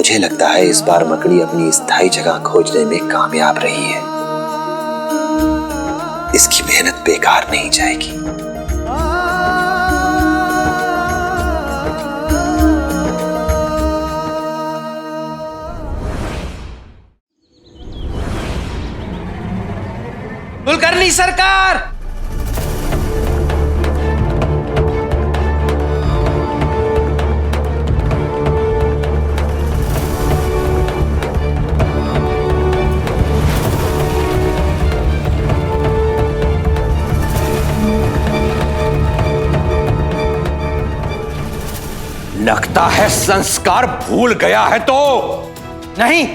मुझे लगता है इस बार मकड़ी अपनी स्थायी जगह खोजने में कामयाब रही है। इसकी मेहनत बेकार नहीं जाएगी। कुलकर्णी सरकार, लगता है संस्कार भूल गया है। तो नहीं,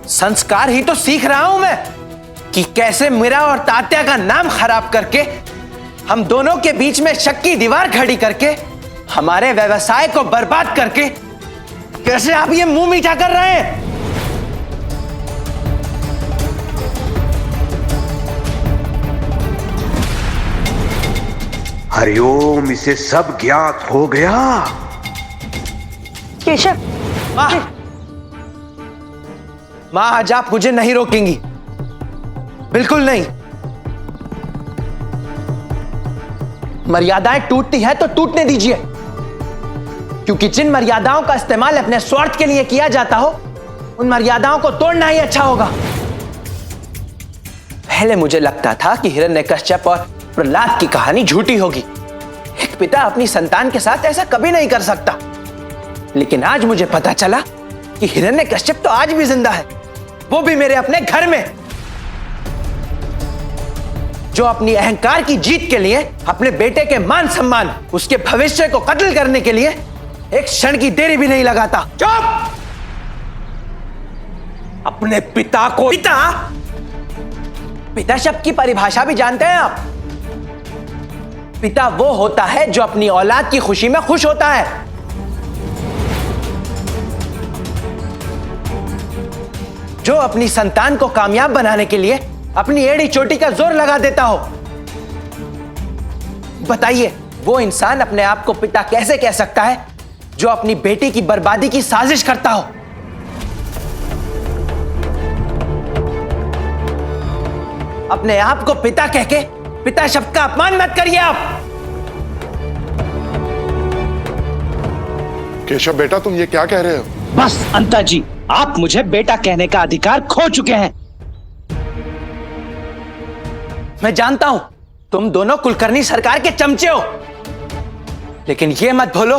संस्कार ही तो सीख रहा हूं मैं कि कैसे मेरा और तात्या का नाम खराब करके, हम दोनों के बीच में शक की दीवार खड़ी करके, हमारे व्यवसाय को बर्बाद करके कैसे आप ये मुंह मीठा कर रहे हैं। हरिओम, इसे सब ज्ञात हो गया। केशव, मां आज आप मुझे नहीं रोकेंगी, बिल्कुल नहीं। मर्यादाएं टूटती है तो टूटने दीजिए, क्योंकि जिन मर्यादाओं का इस्तेमाल अपने स्वार्थ के लिए किया जाता हो, उन मर्यादाओं को तोड़ना ही अच्छा होगा। पहले मुझे लगता था कि हिरण्यकश्यप और प्रहलाद की कहानी झूठी होगी। एक पिता अपनी संतान के साथ ऐसा कभी नहीं कर सकता। लेकिन आज मुझे पता चला कि हिरण्यकश्यप तो आज भी जिंदा है, वो भी मेरे अपने घर में, जो अपनी अहंकार की जीत के लिए, अपने बेटे के मान सम्मान, उसके भविष्य को कत्ल करने के लिए एक क्षण की देरी भी नहीं लगाता। चुप! अपने पिता को पिता शब्द की परिभाषा भी जानते हैं आप? पिता वो होता है जो अपनी औलाद की खुशी में खुश होता है। जो अपनी संतान को कामयाब बनाने के लिए अपनी एड़ी चोटी का जोर लगा देता हो। बताइए, वो इंसान अपने आप को पिता कैसे कह सकता है जो अपनी बेटी की बर्बादी की साजिश करता हो? अपने आप को पिता कह के पिता शब्द का अपमान मत करिए आप। केशव बेटा, तुम ये क्या कह रहे हो? बस अंता जी, आप मुझे बेटा कहने का अधिकार खो चुके हैं। मैं जानता हूं तुम दोनों कुलकर्णी सरकार के चमचे हो, लेकिन यह मत भूलो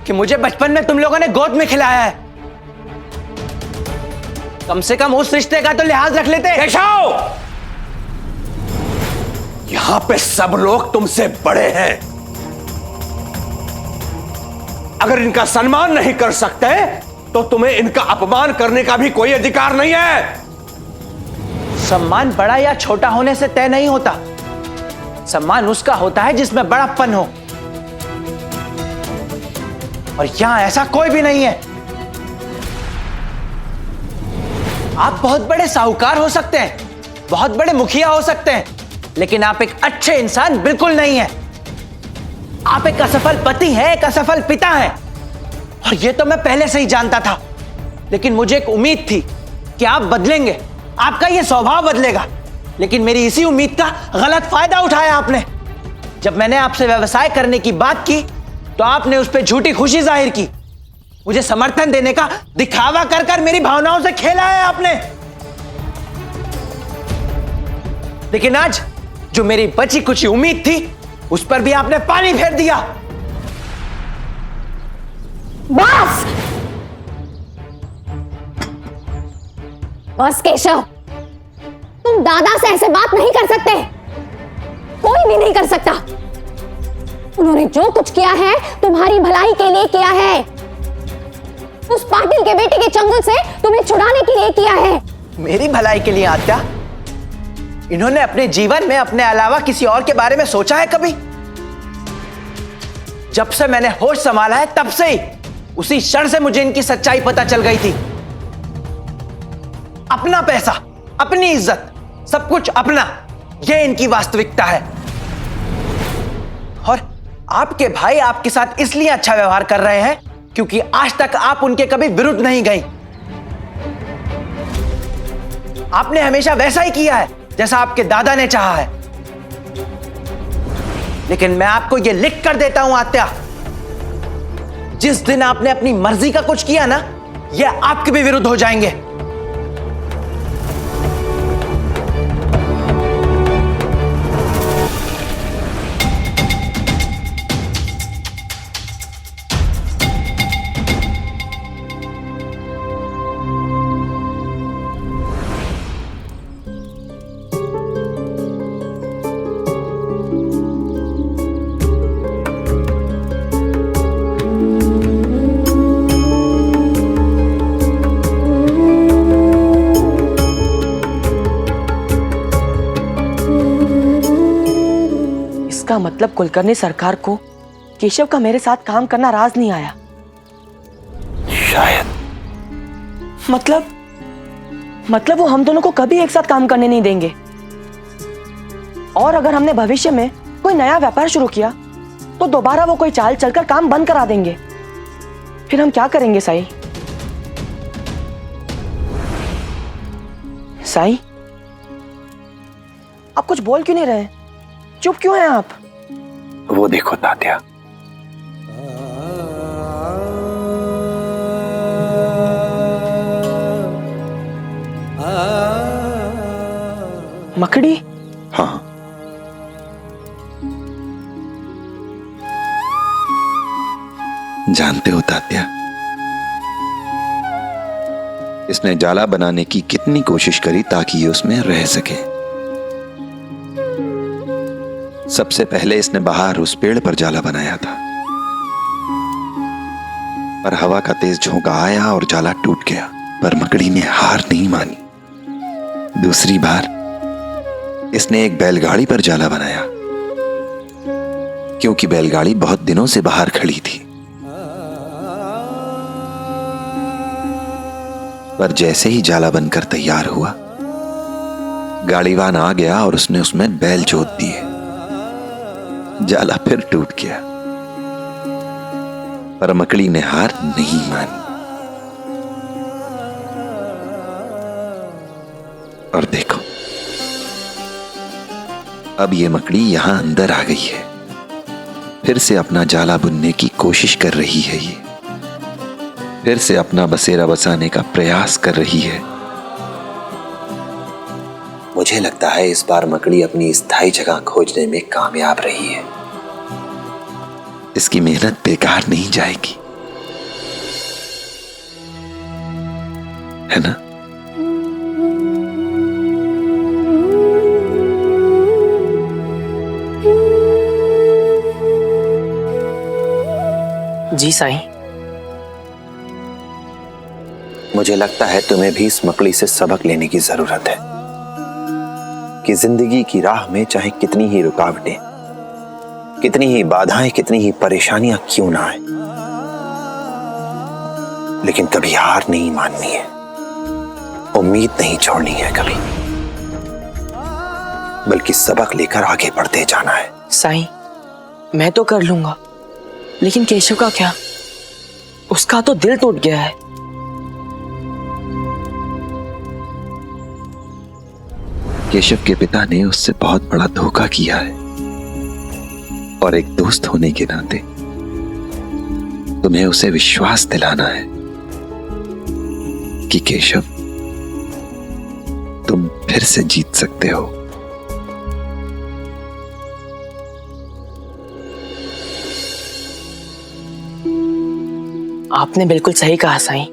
कि मुझे बचपन में तुम लोगों ने गोद में खिलाया है। कम से कम उस रिश्ते का तो लिहाज रख लेते। केशव, यहां पे सब लोग तुमसे बड़े हैं। अगर इनका सम्मान नहीं कर सकते तो तुम्हें इनका अपमान करने का भी कोई अधिकार नहीं है। सम्मान बड़ा या छोटा होने से तय नहीं होता। सम्मान उसका होता है जिसमें बड़प्पन हो, और यहां ऐसा कोई भी नहीं है। आप बहुत बड़े साहूकार हो सकते हैं, बहुत बड़े मुखिया हो सकते हैं, लेकिन आप एक अच्छे इंसान बिल्कुल नहीं है। आप एक असफल पति हैं, एक असफल पिता हैं, और यह तो मैं पहले से ही जानता था। लेकिन मुझे एक उम्मीद थी कि आप बदलेंगे, आपका यह स्वभाव बदलेगा। लेकिन मेरी इसी उम्मीद का गलत फायदा उठाया आपने। जब मैंने आपसे व्यवसाय करने की बात की तो आपने उस पर झूठी खुशी जाहिर की। मुझे समर्थन देने का दिखावा कर कर मेरी भावनाओं से खेला है आपने। लेकिन आज जो मेरी बची कुछ उम्मीद थी, उस पर भी आपने पानी फेर दिया। बस बस केशव, तुम दादा से ऐसे बात नहीं कर सकते। कोई भी नहीं कर सकता। उन्होंने जो कुछ किया है तुम्हारी भलाई के लिए किया है। उस पाटिल के बेटे के चंगुल से तुम्हें छुड़ाने के लिए किया है। मेरी भलाई के लिए आत्या? इन्होंने अपने जीवन में अपने अलावा किसी और के बारे में सोचा है कभी? जब से मैंने होश संभाला है तब से ही, उसी क्षण से मुझे इनकी सच्चाई पता चल गई थी। अपना पैसा, अपनी इज्जत, सब कुछ अपना, यह इनकी वास्तविकता है। और आपके भाई आपके साथ इसलिए अच्छा व्यवहार कर रहे हैं क्योंकि आज तक आप उनके कभी विरुद्ध नहीं गई। आपने हमेशा वैसा ही किया है जैसा आपके दादा ने चाहा है। लेकिन मैं आपको यह लिख कर देता हूं आत्या, जिस दिन आपने अपनी मर्जी का कुछ किया ना, यह आपके भी विरुद्ध हो जाएंगे। इसका मतलब कुलकर्णी सरकार को केशव का मेरे साथ काम करना राज नहीं आया। शायद। मतलब वो हम दोनों को कभी एक साथ काम करने नहीं देंगे। और अगर हमने भविष्य में कोई नया व्यापार शुरू किया तो दोबारा वो कोई चाल चलकर काम बंद करा देंगे। फिर हम क्या करेंगे साई? साई, आप कुछ बोल क्यों नहीं रहे? चुप क्यों हैं आप? वो देखो तात्या, मकड़ी। हाँ, जानते हो तात्या, इसने जाला बनाने की कितनी कोशिश करी ताकि ये उसमें रह सके। सबसे पहले इसने बाहर उस पेड़ पर जाला बनाया था, पर हवा का तेज झोंका आया और जाला टूट गया। पर मकड़ी ने हार नहीं मानी। दूसरी बार इसने एक बैलगाड़ी पर जाला बनाया, क्योंकि बैलगाड़ी बहुत दिनों से बाहर खड़ी थी। पर जैसे ही जाला बनकर तैयार हुआ, गाड़ीवान आ गया और उसने उसमें बैल जोत दिए। जाला फिर टूट गया, पर मकड़ी ने हार नहीं मानी। और देखो, अब ये मकड़ी यहां अंदर आ गई है। फिर से अपना जाला बुनने की कोशिश कर रही है। ये फिर से अपना बसेरा बसाने का प्रयास कर रही है। मुझे लगता है इस बार मकड़ी अपनी स्थायी जगह खोजने में कामयाब रही है। इसकी मेहनत बेकार नहीं जाएगी, है ना? जी साईं। मुझे लगता है तुम्हें भी इस मकड़ी से सबक लेने की जरूरत है कि जिंदगी की राह में चाहे कितनी ही रुकावटें, कितनी ही बाधाएं, कितनी ही परेशानियां क्यों ना आए, लेकिन कभी हार नहीं माननी है, उम्मीद नहीं छोड़नी है कभी, बल्कि सबक लेकर आगे बढ़ते जाना है। साईं, मैं तो कर लूंगा, लेकिन केशव का क्या? उसका तो दिल टूट गया है। केशव के पिता ने उससे बहुत बड़ा धोखा किया है, और एक दोस्त होने के नाते तुम्हें उसे विश्वास दिलाना है कि केशव, तुम फिर से जीत सकते हो। आपने बिल्कुल सही कहा साईं।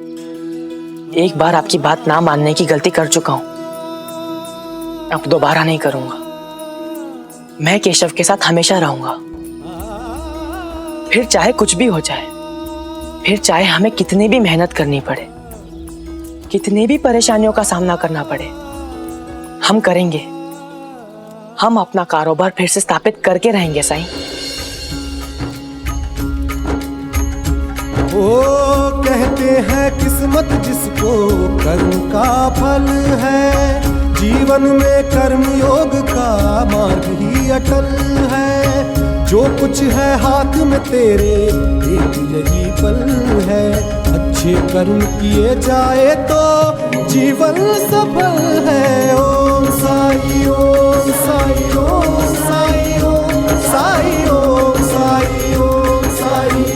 एक बार आपकी बात ना मानने की गलती कर चुका हूं, अब दोबारा नहीं करूंगा। मैं केशव के साथ हमेशा रहूंगा, फिर चाहे कुछ भी हो जाए, फिर चाहे हमें कितनी भी मेहनत करनी पड़े, कितनी भी परेशानियों का सामना करना पड़े, हम करेंगे। हम अपना कारोबार फिर से स्थापित करके रहेंगे साईं। वो कहते हैं किस्मत जिसको कर्म का फल है, जीवन में कर्म योग का मार्ग ही अटल है। जो कुछ है हाथ में तेरे एक यही पल है, अच्छे कर्म किए जाए तो जीवन सफल है। ओम साई ओम साई ओम साई ओम साई ओम साई ओम साई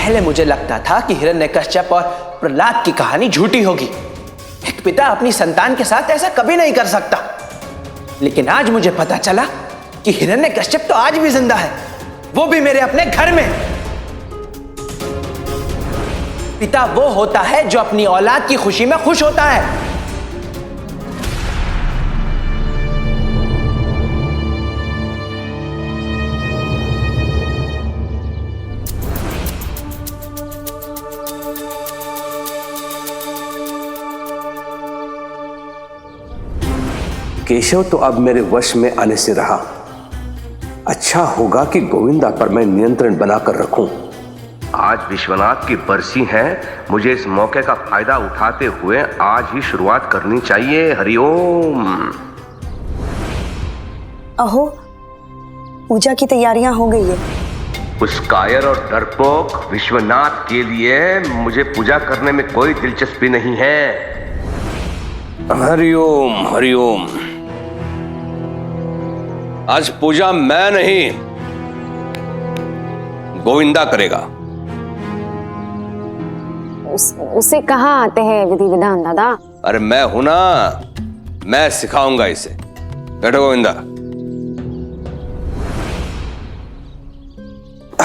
पहले मुझे लगता था कि हिरण्यकश्यप और प्रहलाद की कहानी झूठी होगी। एक पिता अपनी संतान के साथ ऐसा कभी नहीं कर सकता। लेकिन आज मुझे पता चला कि हिरण्यकश्यप तो आज भी जिंदा है, वो भी मेरे अपने घर में। पिता वो होता है जो अपनी औलाद की खुशी में खुश होता है। केशव तो अब मेरे वश में आने से रहा। अच्छा होगा कि गोविंदा पर मैं नियंत्रण बनाकर रखूं। आज विश्वनाथ की बरसी है, मुझे इस मौके का फायदा उठाते हुए आज ही शुरुआत करनी चाहिए। हरिओम। अहो, पूजा की तैयारियां हो गई है। उस कायर और डरपोक विश्वनाथ के लिए मुझे पूजा करने में कोई दिलचस्पी नहीं है। हरिओम हरिओम। आज पूजा मैं नहीं, गोविंदा करेगा। उसे कहाँ आते हैं विधि विधान दादा? अरे मैं हूं ना, मैं सिखाऊंगा इसे। बैठो गोविंदा।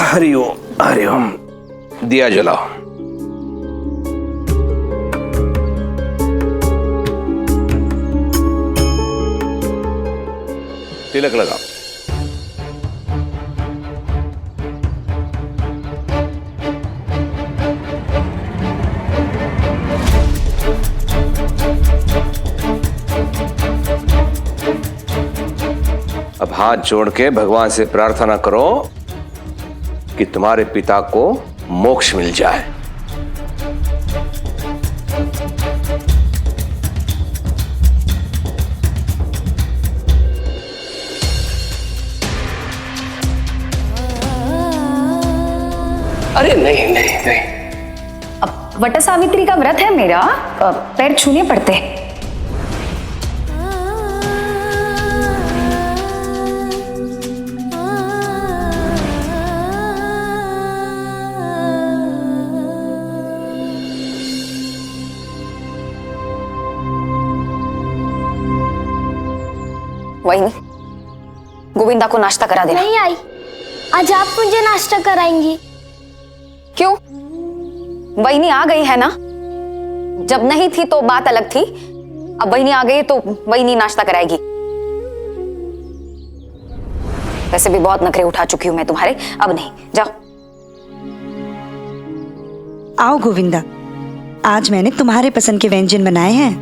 हरिओम हरिओम। दिया जलाओ। तिलक लगाओ। अब हाथ जोड़ के भगवान से प्रार्थना करो कि तुम्हारे पिता को मोक्ष मिल जाए। अरे नहीं नहीं नहीं। अब वट सावित्री का व्रत है मेरा, पैर छूने पड़ते हैं। वही गोविंदा को नाश्ता करा देना। नहीं आई, आज आप मुझे नाश्ता कराएंगी। क्यों? वहीनी आ गई है ना। जब नहीं थी तो बात अलग थी, अब वहीनी आ गई तो वहीनी नाश्ता कराएगी। वैसे भी बहुत नखरे उठा चुकी हूं मैं तुम्हारे, अब नहीं। जाओ। आओ गोविंदा, आज मैंने तुम्हारे पसंद के व्यंजन बनाए हैं।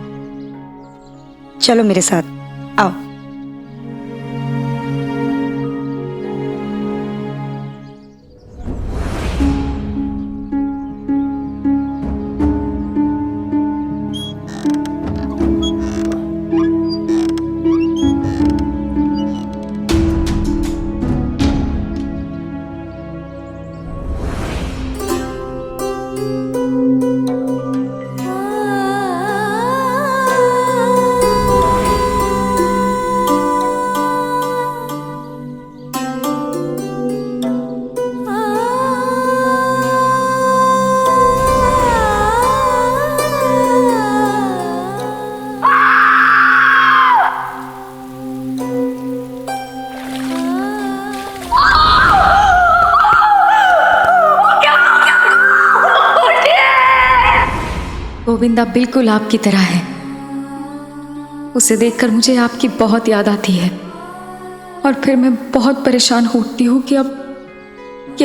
चलो मेरे साथ, आओ। गोविंदा बिल्कुल आपकी तरह है। उसे देखकर मुझे आपकी बहुत याद आती है और फिर मैं बहुत परेशान होती हूँ कि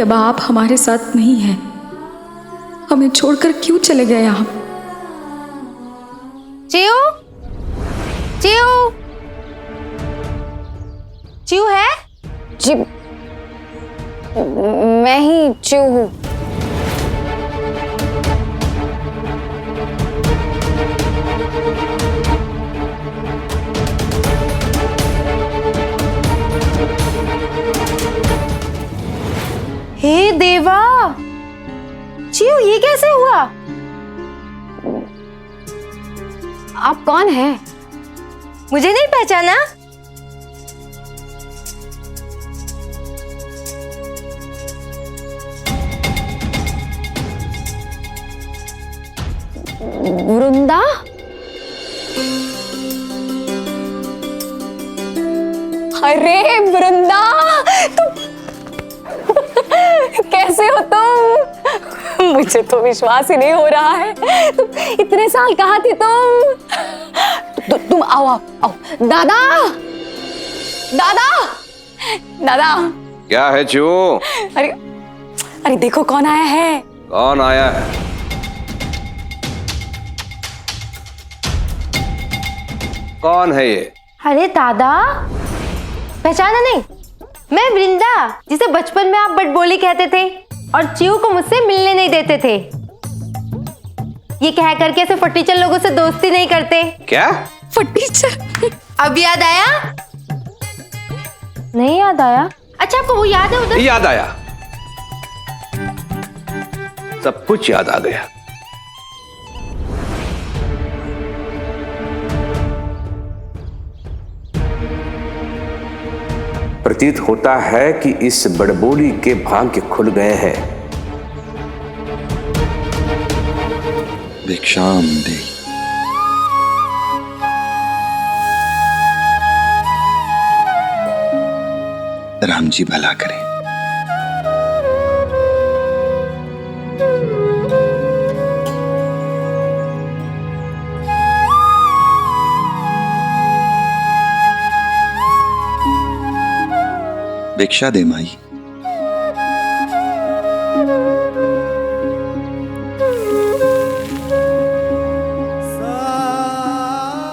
अब आप हमारे साथ नहीं हैं। हमें छोड़कर क्यों चले गए आप? चिऊ, चिऊ, चिऊ है? जी, मैं ही चिऊ हूँ। हे देवा, चिऊ ये कैसे हुआ? आप कौन हैं? मुझे नहीं पहचाना? वृंदा? अरे वृंदा, तुम कैसे हो तुम? मुझे तो विश्वास ही नहीं हो रहा है। तुम इतने साल कहाँ थी तुम आओ आओ आओ। दादा, दादा, दादा। क्या है चू? अरे अरे देखो कौन आया है। कौन आया है? कौन है ये? अरे दादा, पहचाना नहीं? मैं वृंदा, जिसे बचपन में आप बटबोली कहते थे और चिऊ को मुझसे मिलने नहीं देते थे। ये कह करके ऐसे फटीचर लोगों से दोस्ती नहीं करते। क्या? फटीचर? अब याद आया? नहीं याद आया? अच्छा आपको वो याद है उधर? याद आया, सब कुछ याद आ गया। प्रतीत होता है कि इस बड़बोली के भाग्य खुल गए हैं। भिक्षाम दे। राम जी भला करें। भिक्षा दे माई।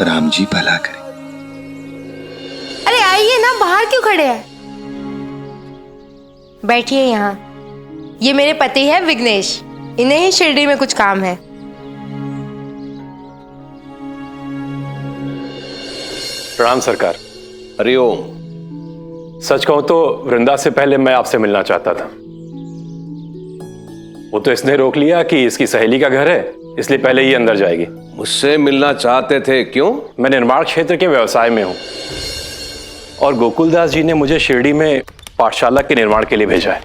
राम जी भला करे। अरे आइए ना, बाहर क्यों खड़े हैं? बैठिए यहाँ। ये मेरे पति है विघ्नेश, इन्हें ही शिरडी में कुछ काम है। प्रणाम सरकार। हरिओम। सच कहूं तो वृंदा से पहले मैं आपसे मिलना चाहता था। वो तो इसने रोक लिया कि इसकी सहेली का घर है, इसलिए पहले ही अंदर जाएगी। मुझसे मिलना चाहते थे? क्यों? मैं निर्माण क्षेत्र के व्यवसाय में हूं और गोकुलदास जी ने मुझे शिरडी में पाठशाला के निर्माण के लिए भेजा है।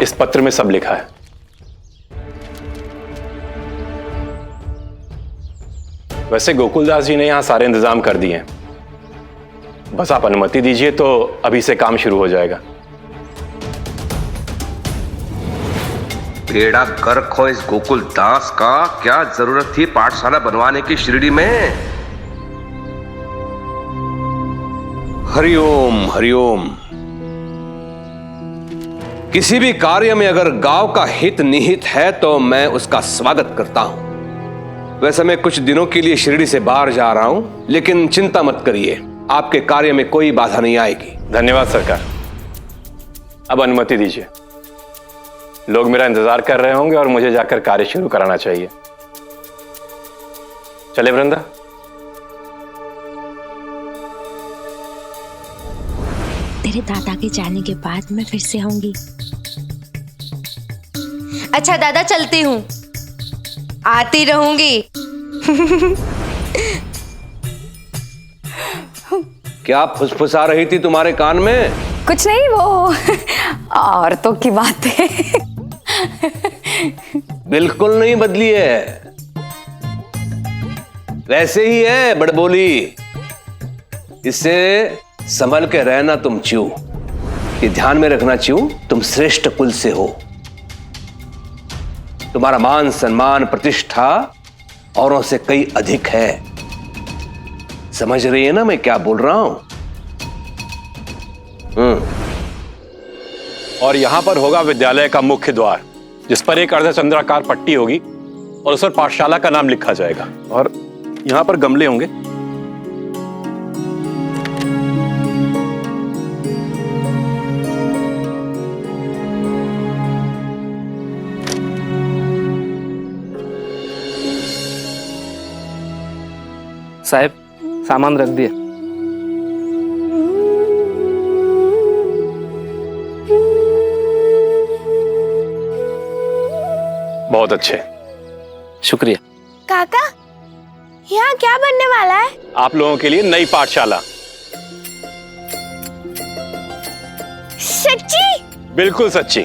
इस पत्र में सब लिखा है। वैसे गोकुलदास जी ने यहां सारे इंतजाम कर दिए हैं, बस आप अनुमति दीजिए तो अभी से काम शुरू हो जाएगा। बेड़ा गर्क हो इस गोकुल दास का। क्या जरूरत थी पाठशाला बनवाने की शिरडी में? हरिओम हरिओम। किसी भी कार्य में अगर गांव का हित निहित है तो मैं उसका स्वागत करता हूं। वैसे मैं कुछ दिनों के लिए शिरडी से बाहर जा रहा हूं, लेकिन चिंता मत करिए, आपके कार्य में कोई बाधा नहीं आएगी। धन्यवाद सरकार। अब अनुमति दीजिए, लोग मेरा इंतजार कर रहे होंगे और मुझे जाकर कार्य शुरू कराना चाहिए। चले वृंदा। तेरे दादा के जाने के बाद मैं फिर से आऊंगी। अच्छा दादा, चलती हूँ, आती रहूंगी। क्या फुसफुसा रही थी तुम्हारे कान में? कुछ नहीं, वो औरतों की बातें। बिल्कुल नहीं बदली है, वैसे ही है बड़बोली। इससे संभल के रहना तुम चिऊ। ये ध्यान में रखना चिऊ, तुम श्रेष्ठ कुल से हो। तुम्हारा मान सम्मान प्रतिष्ठा औरों से कई अधिक है। समझ रही है ना मैं क्या बोल रहा हूं? और यहां पर होगा विद्यालय का मुख्य द्वार, जिस पर एक अर्धचंद्राकार पट्टी होगी और उस पर पाठशाला का नाम लिखा जाएगा। और यहाँ पर गमले होंगे। साहब, सामान रख दिया। बहुत अच्छे, शुक्रिया। काका, यहाँ क्या बनने वाला है? आप लोगों के लिए नई पाठशाला। सच्ची? बिल्कुल सच्ची।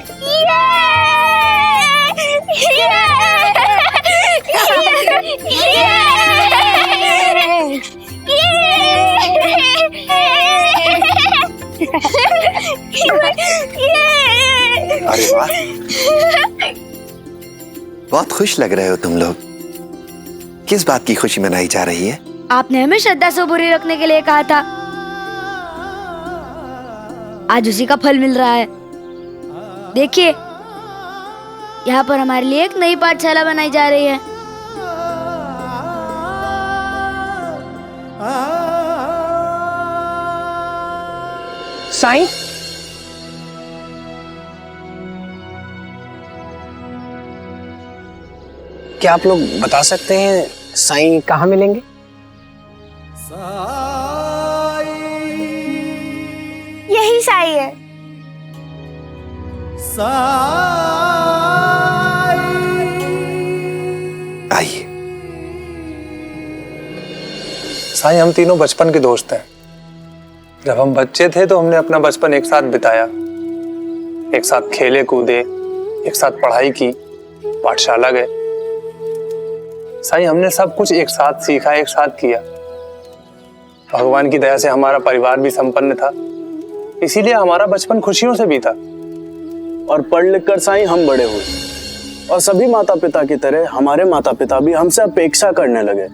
अरे वाह, बहुत खुश लग रहे हो तुम लोग। किस बात की खुशी मनाई जा रही है? आपने हमें श्रद्धा से बुरी रखने के लिए कहा था, आज उसी का फल मिल रहा है। देखिए, यहाँ पर हमारे लिए एक नई पाठशाला बनाई जा रही है। साईं, क्या आप लोग बता सकते हैं साईं कहाँ मिलेंगे? यही साई है। आइए। साईं, हम तीनों बचपन के दोस्त हैं। जब हम बच्चे थे तो हमने अपना बचपन एक साथ बिताया, एक साथ खेले कूदे, एक साथ पढ़ाई की, पाठशाला गए। साईं, हमने सब कुछ एक साथ सीखा, एक साथ किया। भगवान की दया से हमारा परिवार भी संपन्न था, इसीलिए हमारा बचपन खुशियों से बीता। और पढ़ लिख कर साईं हम बड़े हुए, और सभी माता पिता की तरह हमारे माता पिता भी हमसे अपेक्षा करने लगे।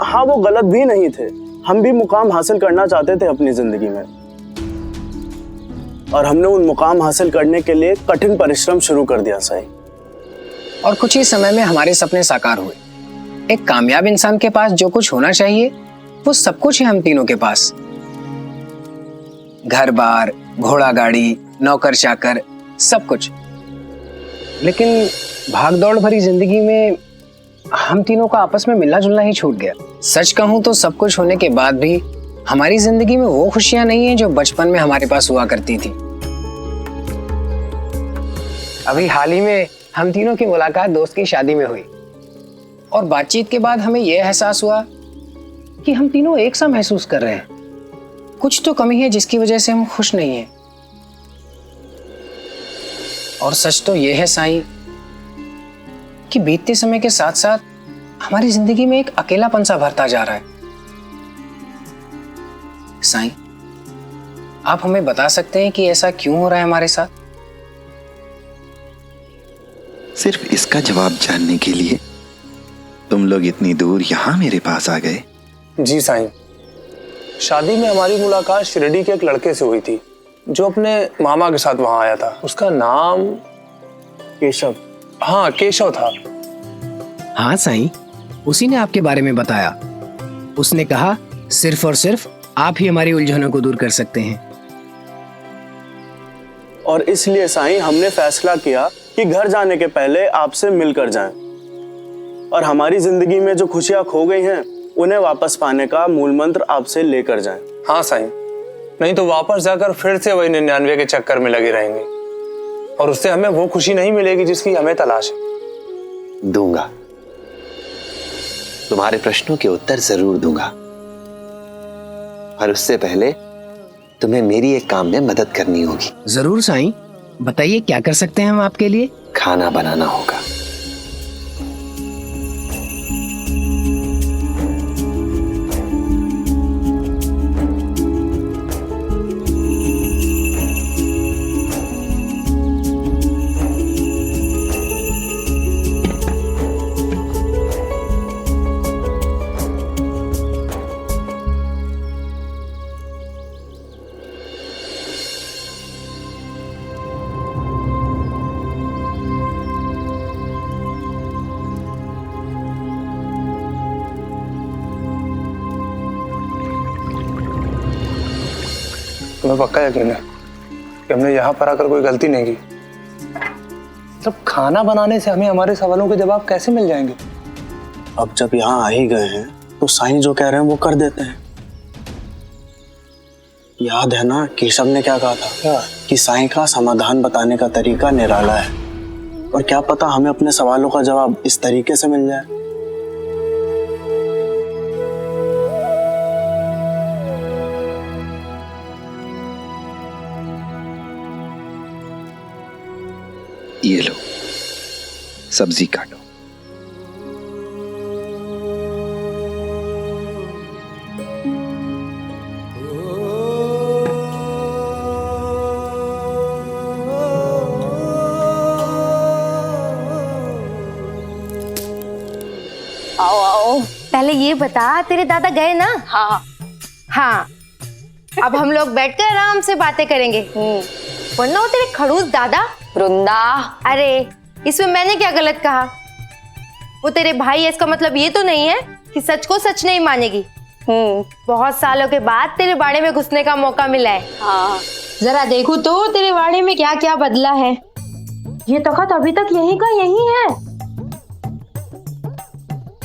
हाँ, वो गलत भी नहीं थे। हम भी मुकाम हासिल करना चाहते थे अपनी जिंदगी में, और हमने उन मुकाम हासिल करने के लिए कठिन परिश्रम शुरू कर दिया साईं। और कुछ ही समय में हमारे सपने साकार हुए। एक कामयाब इंसान के पास जो कुछ होना चाहिए वो सब कुछ है हम तीनों के पास। घर बार, घोड़ा गाड़ी, नौकर चाकर, सब कुछ। लेकिन भागदौड़ भरी जिंदगी में हम तीनों का आपस में मिलना जुलना ही छूट गया। सच कहूं तो सब कुछ होने के बाद भी हमारी जिंदगी में वो खुशियां नहीं है जो बचपन में हमारे पास हुआ करती थी। अभी हाल ही में हम तीनों की मुलाकात दोस्त की शादी में हुई, और बातचीत के बाद हमें यह एहसास हुआ कि हम तीनों एक सा महसूस कर रहे हैं। कुछ तो कमी है जिसकी वजह से हम खुश नहीं हैं। और सच तो यह है साईं कि बीतते समय के साथ साथ हमारी जिंदगी में एक अकेलापन सा भरता जा रहा है। साईं, आप हमें बता सकते हैं कि ऐसा क्यों हो रहा है हमारे साथ? सिर्फ इसका जवाब जानने के लिए तुम लोग इतनी दूर यहाँ मेरे पास आ गए? जी साईं, शादी में हमारी मुलाकात शिरडी के एक लड़के से हुई थी जो अपने मामा के साथ वहां आया था। उसका नाम केशव। हाँ, केशव था। हाँ साईं, उसी ने आपके बारे में बताया। उसने कहा सिर्फ और सिर्फ आप ही हमारी उलझनों को दूर कर सकते हैं। और इसलिए साईं हमने फैसला किया कि घर जाने के पहले आपसे मिलकर जाएं, और हमारी जिंदगी में जो खुशियां खो गई हैं उन्हें वापस पाने का मूल मंत्र आपसे लेकर जाएं। हाँ साईं, नहीं तो वापस जाकर फिर से वही 99 के चक्कर में लगे रहेंगे, और उससे हमें वो खुशी नहीं मिलेगी जिसकी हमें तलाश है। दूंगा, तुम्हारे प्रश्नों के उत्तर जरूर दूंगा, पर उससे पहले तुम्हें मेरी एक काम में मदद करनी होगी। जरूर साईं, बताइए क्या कर सकते हैं हम आपके लिए? खाना बनाना होगा। तुम्हें पक्का यकीन है कि हमने यहाँ पर आकर कोई गलती नहीं की? तब खाना बनाने से हमें हमारे सवालों के जवाब कैसे मिल जाएंगे? अब जब यहाँ आ ही गए हैं तो साईं जो कह रहे हैं वो कर देते हैं। याद है ना केशव ने क्या कहा था? कि साईं का समाधान बताने का तरीका निराला है, और क्या पता हमें अपने सवालों का जवाब इस तरीके से मिल जाए। ये लो, सब्जी काटो। आओ आओ, पहले ये बता तेरे दादा गए ना? हाँ हाँ, अब हम लोग बैठकर आराम से बातें करेंगे, वरना वो तेरे खड़ूस दादा। वृंदा, अरे इसमें मैंने क्या गलत कहा? वो तेरे भाई है, इसका मतलब ये तो नहीं है कि सच को सच नहीं मानेगी। बहुत सालों के बाद तेरे बाड़े में घुसने का मौका मिला है। हाँ, जरा देखूं तो तेरे बाड़े में क्या क्या बदला है। ये तख्त अभी तक यहीं का यहीं है,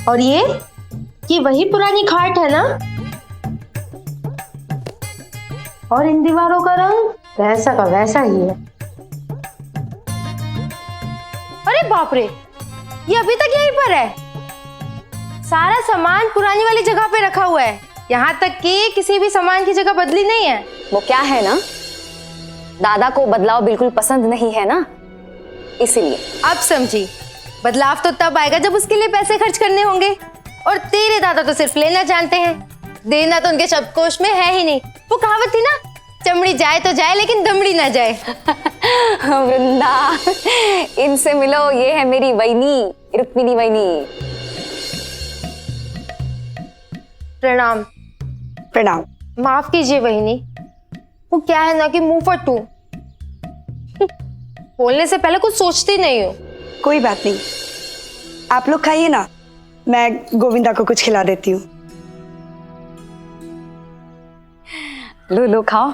और ये वही पुरानी खाट है ना? और इन दीवारों का रंग वैसा का वैसा ही है। अरे बाप रे, ये अभी तक यहीं पर है। सारा सामान पुरानी वाली जगह पे रखा हुआ है, यहाँ तक कि किसी भी सामान की जगह बदली नहीं है। वो क्या है ना, दादा को बदलाव बिल्कुल पसंद नहीं है ना, इसीलिए। अब समझी, बदलाव तो तब आएगा जब उसके लिए पैसे खर्च करने होंगे, और तेरे दादा तो सिर्फ लेना जानते हैं, देना तो उनके शब्दकोश में है ही नहीं। वो कहावत थी ना, चमड़ी जाए तो जाए लेकिन दमड़ी ना जाए। वृंदा, इनसे मिलो, ये है मेरी वैनी, रुक्मिनी वैनी। प्रणाम। प्रणाम। माफ कीजिए बहिनी, वो क्या है ना कि मुंह फटू, बोलने से पहले कुछ सोचती नहीं हो। कोई बात नहीं, आप लोग खाइए ना, मैं गोविंदा को कुछ खिला देती हूँ। लो लो खाओ।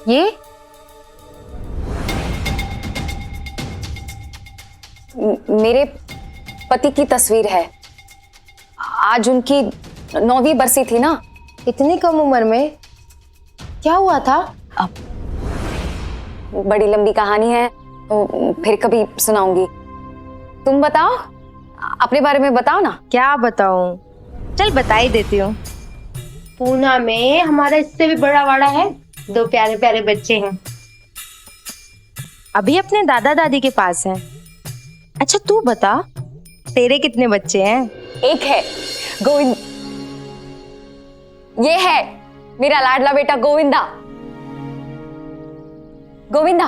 ये मेरे पति की तस्वीर है, आज उनकी 9वीं बरसी थी ना। इतनी कम उम्र में क्या हुआ था? अब बड़ी लंबी कहानी है, तो फिर कभी सुनाऊंगी। तुम बताओ, अपने बारे में बताओ ना। क्या बताऊं? चल बता ही देती हूँ। पूना में हमारा इससे भी बड़ा वाड़ा है, 2 प्यारे प्यारे बच्चे हैं, अभी अपने दादा दादी के पास हैं। अच्छा तू बता, तेरे कितने बच्चे हैं? एक है गोविंद, ये है मेरा लाडला बेटा गोविंदा। गोविंदा,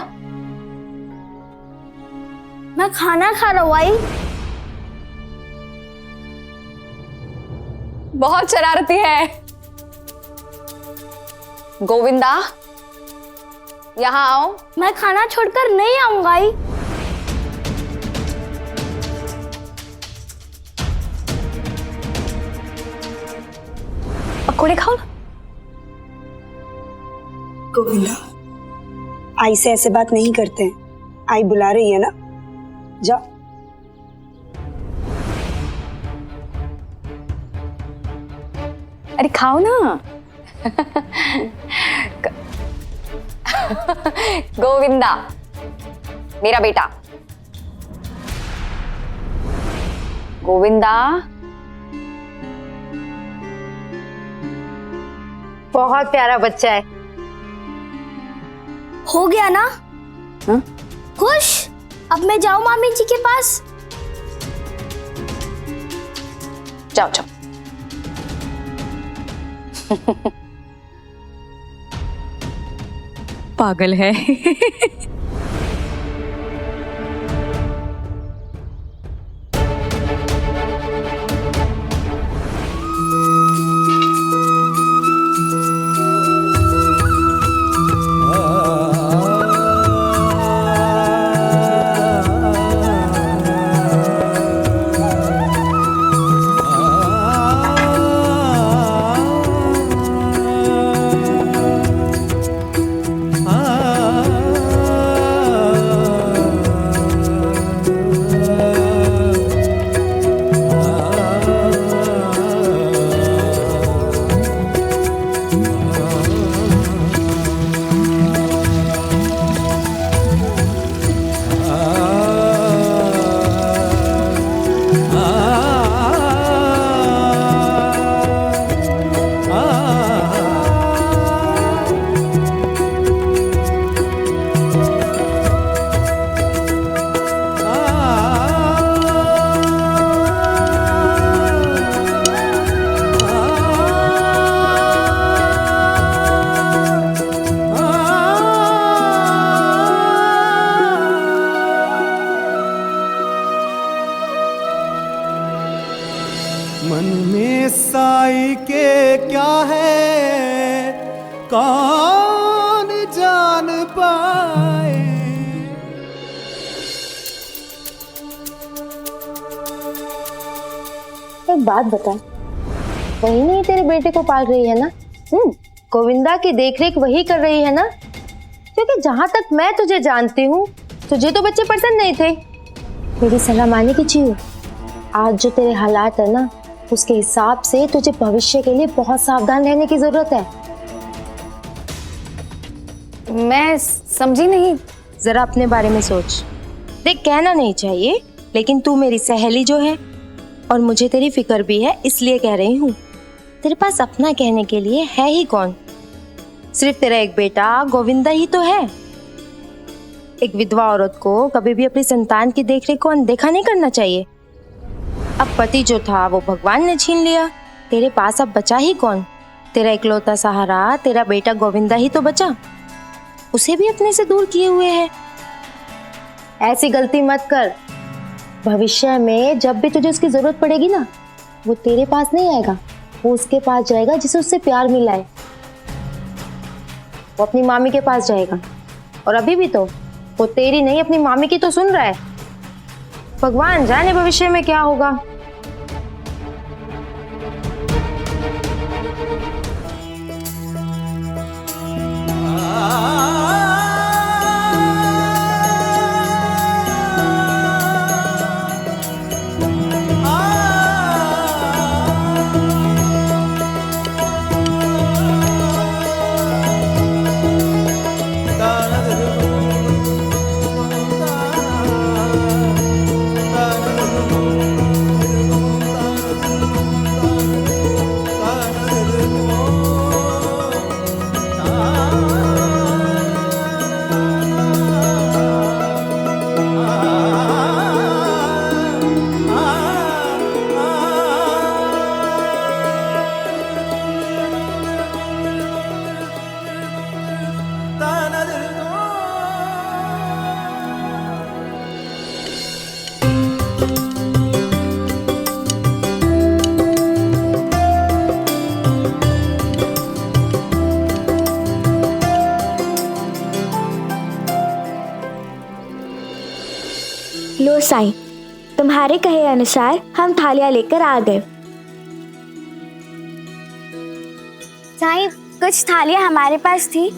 मैं खाना खा रहा हूँ आई। बहुत शरारती है। गोविंदा, यहाँ आओ। मैं खाना छोड़कर नहीं आऊंगा आई। पकोड़े खाओ ना। गोविंदा, आई से ऐसे बात नहीं करते हैं, आई बुला रही है ना, जाओ। अरे खाओ ना। गोविंदा मेरा बेटा, गोविंदा बहुत प्यारा बच्चा है। हो गया ना? खुश? अब मैं जाऊं मामी जी के पास? जाओ जाओ। पागल है। मन में साई के क्या है कौन जान पाए। एक बात बता, वही नहीं तेरे बेटे को पाल रही है ना? गोविंदा की देखरेख वही कर रही है ना? क्योंकि जहां तक मैं तुझे जानती हूँ, तुझे तो बच्चे पसंद नहीं थे। मेरी सलाह माने की चीज, आज जो तेरे हालात है ना, उसके हिसाब से तुझे भविष्य के लिए बहुत सावधान रहने की जरूरत है। मैं समझी नहीं। जरा अपने बारे में सोच। देख, कहना नहीं चाहिए, लेकिन तू मेरी सहेली जो है और मुझे तेरी फिक्र भी है, इसलिए कह रही हूँ। तेरे पास अपना कहने के लिए है ही कौन? सिर्फ तेरा एक बेटा गोविंदा ही तो है। एक विधवा औरत को कभी भी अपनी संतान की देखरेख को अनदेखा नहीं करना चाहिए। अब पति जो था वो भगवान ने छीन लिया, तेरे पास अब बचा ही कौन? तेरा इकलौता सहारा तेरा बेटा गोविंदा ही तो बचा। उसे भी अपने से दूर किए हुए है। ऐसी गलती मत कर। भविष्य में जब भी तुझे उसकी जरूरत पड़ेगी ना, वो तेरे पास नहीं आएगा, वो उसके पास जाएगा जिसे उससे प्यार मिला है। वो अपनी मामी के पास जाएगा, और अभी भी तो वो तेरी नहीं अपनी मामी की तो सुन रहा है। भगवान जाने भविष्य में क्या होगा। लो साईं, तुम्हारे कहे अनुसार हम थालियां लेकर आ गए। साईं, कुछ थालियां हमारे पास थी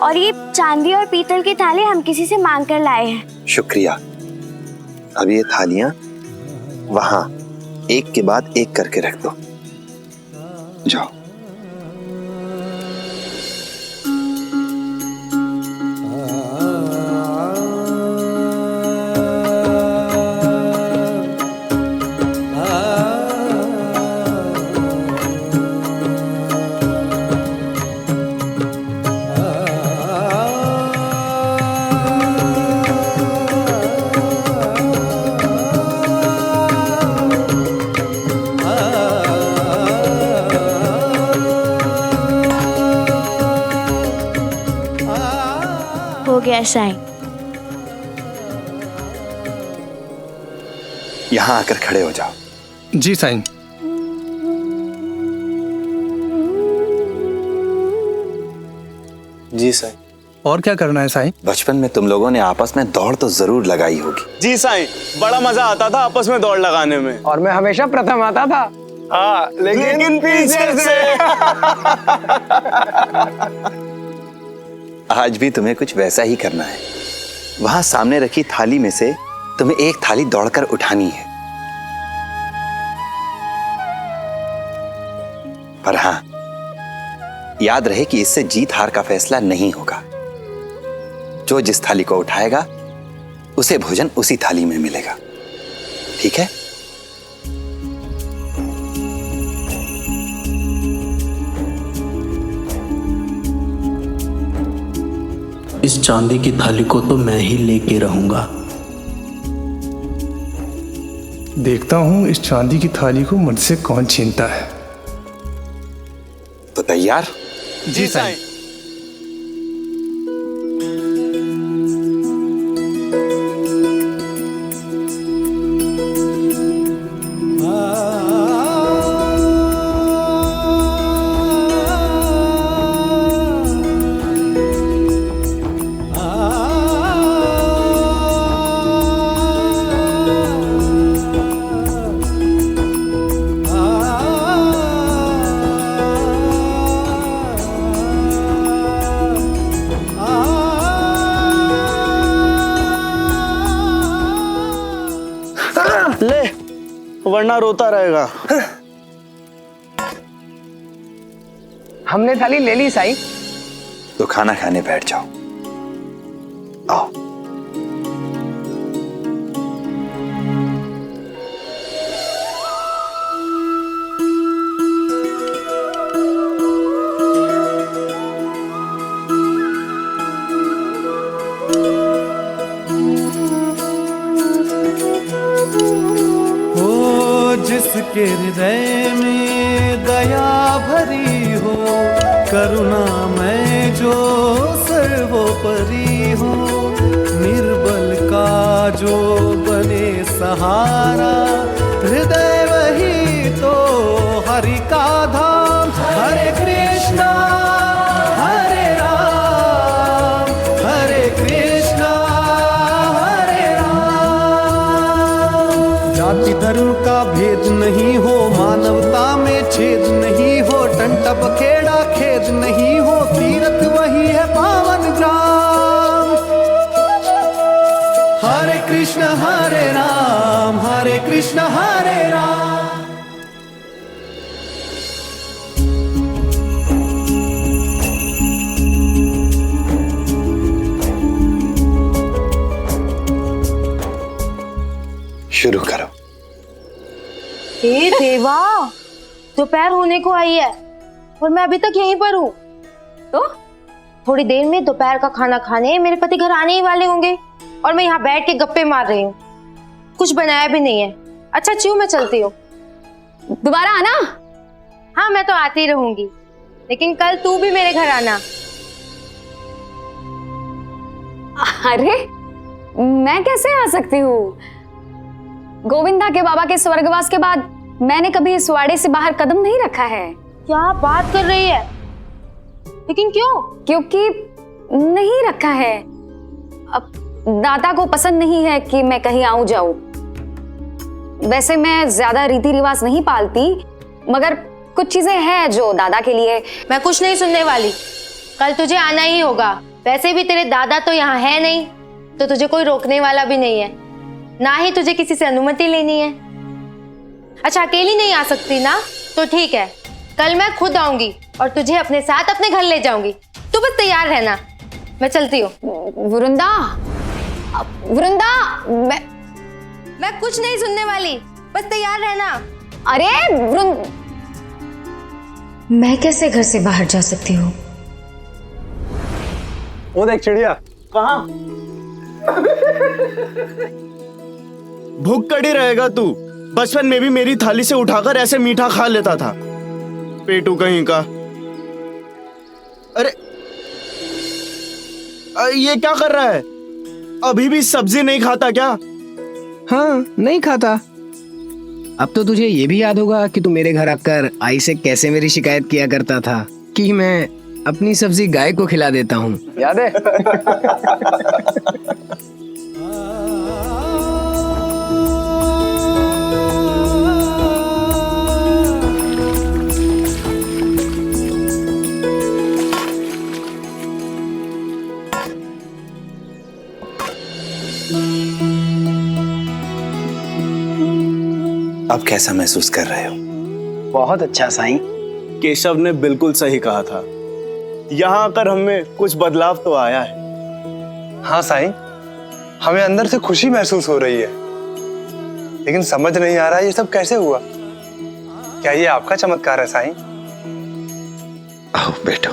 और ये चांदी और पीतल की थाली हम किसी से मांग कर लाए हैं। शुक्रिया। अब ये थालियां वहां एक के बाद एक करके रख दो। जाओ। हो गया साईं। यहां आकर खड़े हो जाओ। जी साईं। जी साईं। और क्या करना है साईं? बचपन में तुम लोगों ने आपस में दौड़ तो जरूर लगाई होगी। जी साईं, बड़ा मजा आता था आपस में दौड़ लगाने में। और मैं हमेशा प्रथम आता था। हाँ, लेकिन पीछे से। आज भी तुम्हें कुछ वैसा ही करना है। वहां सामने रखी थाली में से तुम्हें एक थाली दौड़कर उठानी है। पर हां, याद रहे कि इससे जीत हार का फैसला नहीं होगा। जो जिस थाली को उठाएगा उसे भोजन उसी थाली में मिलेगा। ठीक है? इस चांदी की थाली को तो मैं ही लेके रहूंगा। देखता हूं इस चांदी की थाली को मुझसे कौन छीनता है। तो तैयार? जी साईं। ले, वरना रोता रहेगा। हमने थाली ले ली साईं। तो खाना खाने बैठ जाओ। आओ। जिसके हृदय में दया भरी हो, करुणा में जो सर्वोपरि हो, निर्बल का जो बने सहारा, हृदय वही तो हरि का धाम। हरे कृष्णा हरे राम, हरे कृष्णा हरे राम। जाति धर्म का भेद नहीं हो, मानवता में छेद नहीं हो, टंटा बखेड़ा खेद नहीं हो, तीर्थ वही है पावन ग्राम। हरे कृष्ण हरे राम, हरे कृष्ण हरे राम। शुरू करो। हे देवा, दोपहर होने को आई है और मैं अभी तक यहीं पर हूँ। तो थोड़ी देर में दोपहर का खाना खाने मेरे पति घर आने ही वाले होंगे और मैं यहाँ बैठ के गप्पे मार रही हूँ। कुछ बनाया भी नहीं है। अच्छा चिऊ, मैं चलती हूँ। दोबारा आना। हाँ, मैं तो आती रहूंगी, लेकिन कल तू भी मेरे घर आना। अरे मैं कैसे आ सकती हूँ? गोविंदा के बाबा के स्वर्गवास के बाद मैंने कभी इस वाड़े से बाहर कदम नहीं रखा है। क्या बात कर रही है? लेकिन क्यों? क्योंकि नहीं रखा है। अब दादा को पसंद नहीं है कि मैं कहीं आऊं जाऊं। वैसे मैं ज्यादा रीति रिवाज नहीं पालती, मगर कुछ चीजें हैं जो दादा के लिए। मैं कुछ नहीं सुनने वाली। कल तुझे आना ही होगा। वैसे भी तेरे दादा तो यहाँ है नहीं, तो तुझे कोई रोकने वाला भी नहीं है, ना ही तुझे किसी से अनुमति लेनी है। अच्छा, अकेली नहीं आ सकती ना? तो ठीक है, कल मैं खुद आऊंगी और तुझे अपने साथ अपने घर ले जाऊंगी। तू बस तैयार रहना। मैं चलती हूँ। वरुंदा, वरुंदा, मैं कुछ नहीं सुनने वाली, बस तैयार रहना। अरे मैं कैसे घर से बाहर जा सकती हूँ? वो देख चिड़िया। कहाँ? भूख कड़ी रहेगा तू। बचपन में भी मेरी थाली से उठाकर ऐसे मीठा खा लेता था, पेटू कहीं का। अरे ये क्या कर रहा है? अभी भी सब्जी नहीं खाता क्या? हाँ, नहीं खाता। अब तो तुझे ये भी याद होगा कि तू मेरे घर आकर आई से कैसे मेरी शिकायत किया करता था कि मैं अपनी सब्जी गाय को खिला देता हूँ। याद है? अब कैसा महसूस कर रहे हो? बहुत अच्छा साईं। केशव ने बिल्कुल सही कहा था। यहाँ आकर हमें कुछ बदलाव तो आया है। हाँ साईं, हमें अंदर से खुशी महसूस हो रही है, लेकिन समझ नहीं आ रहा ये सब कैसे हुआ। क्या ये आपका चमत्कार है साईं? आओ बैठो।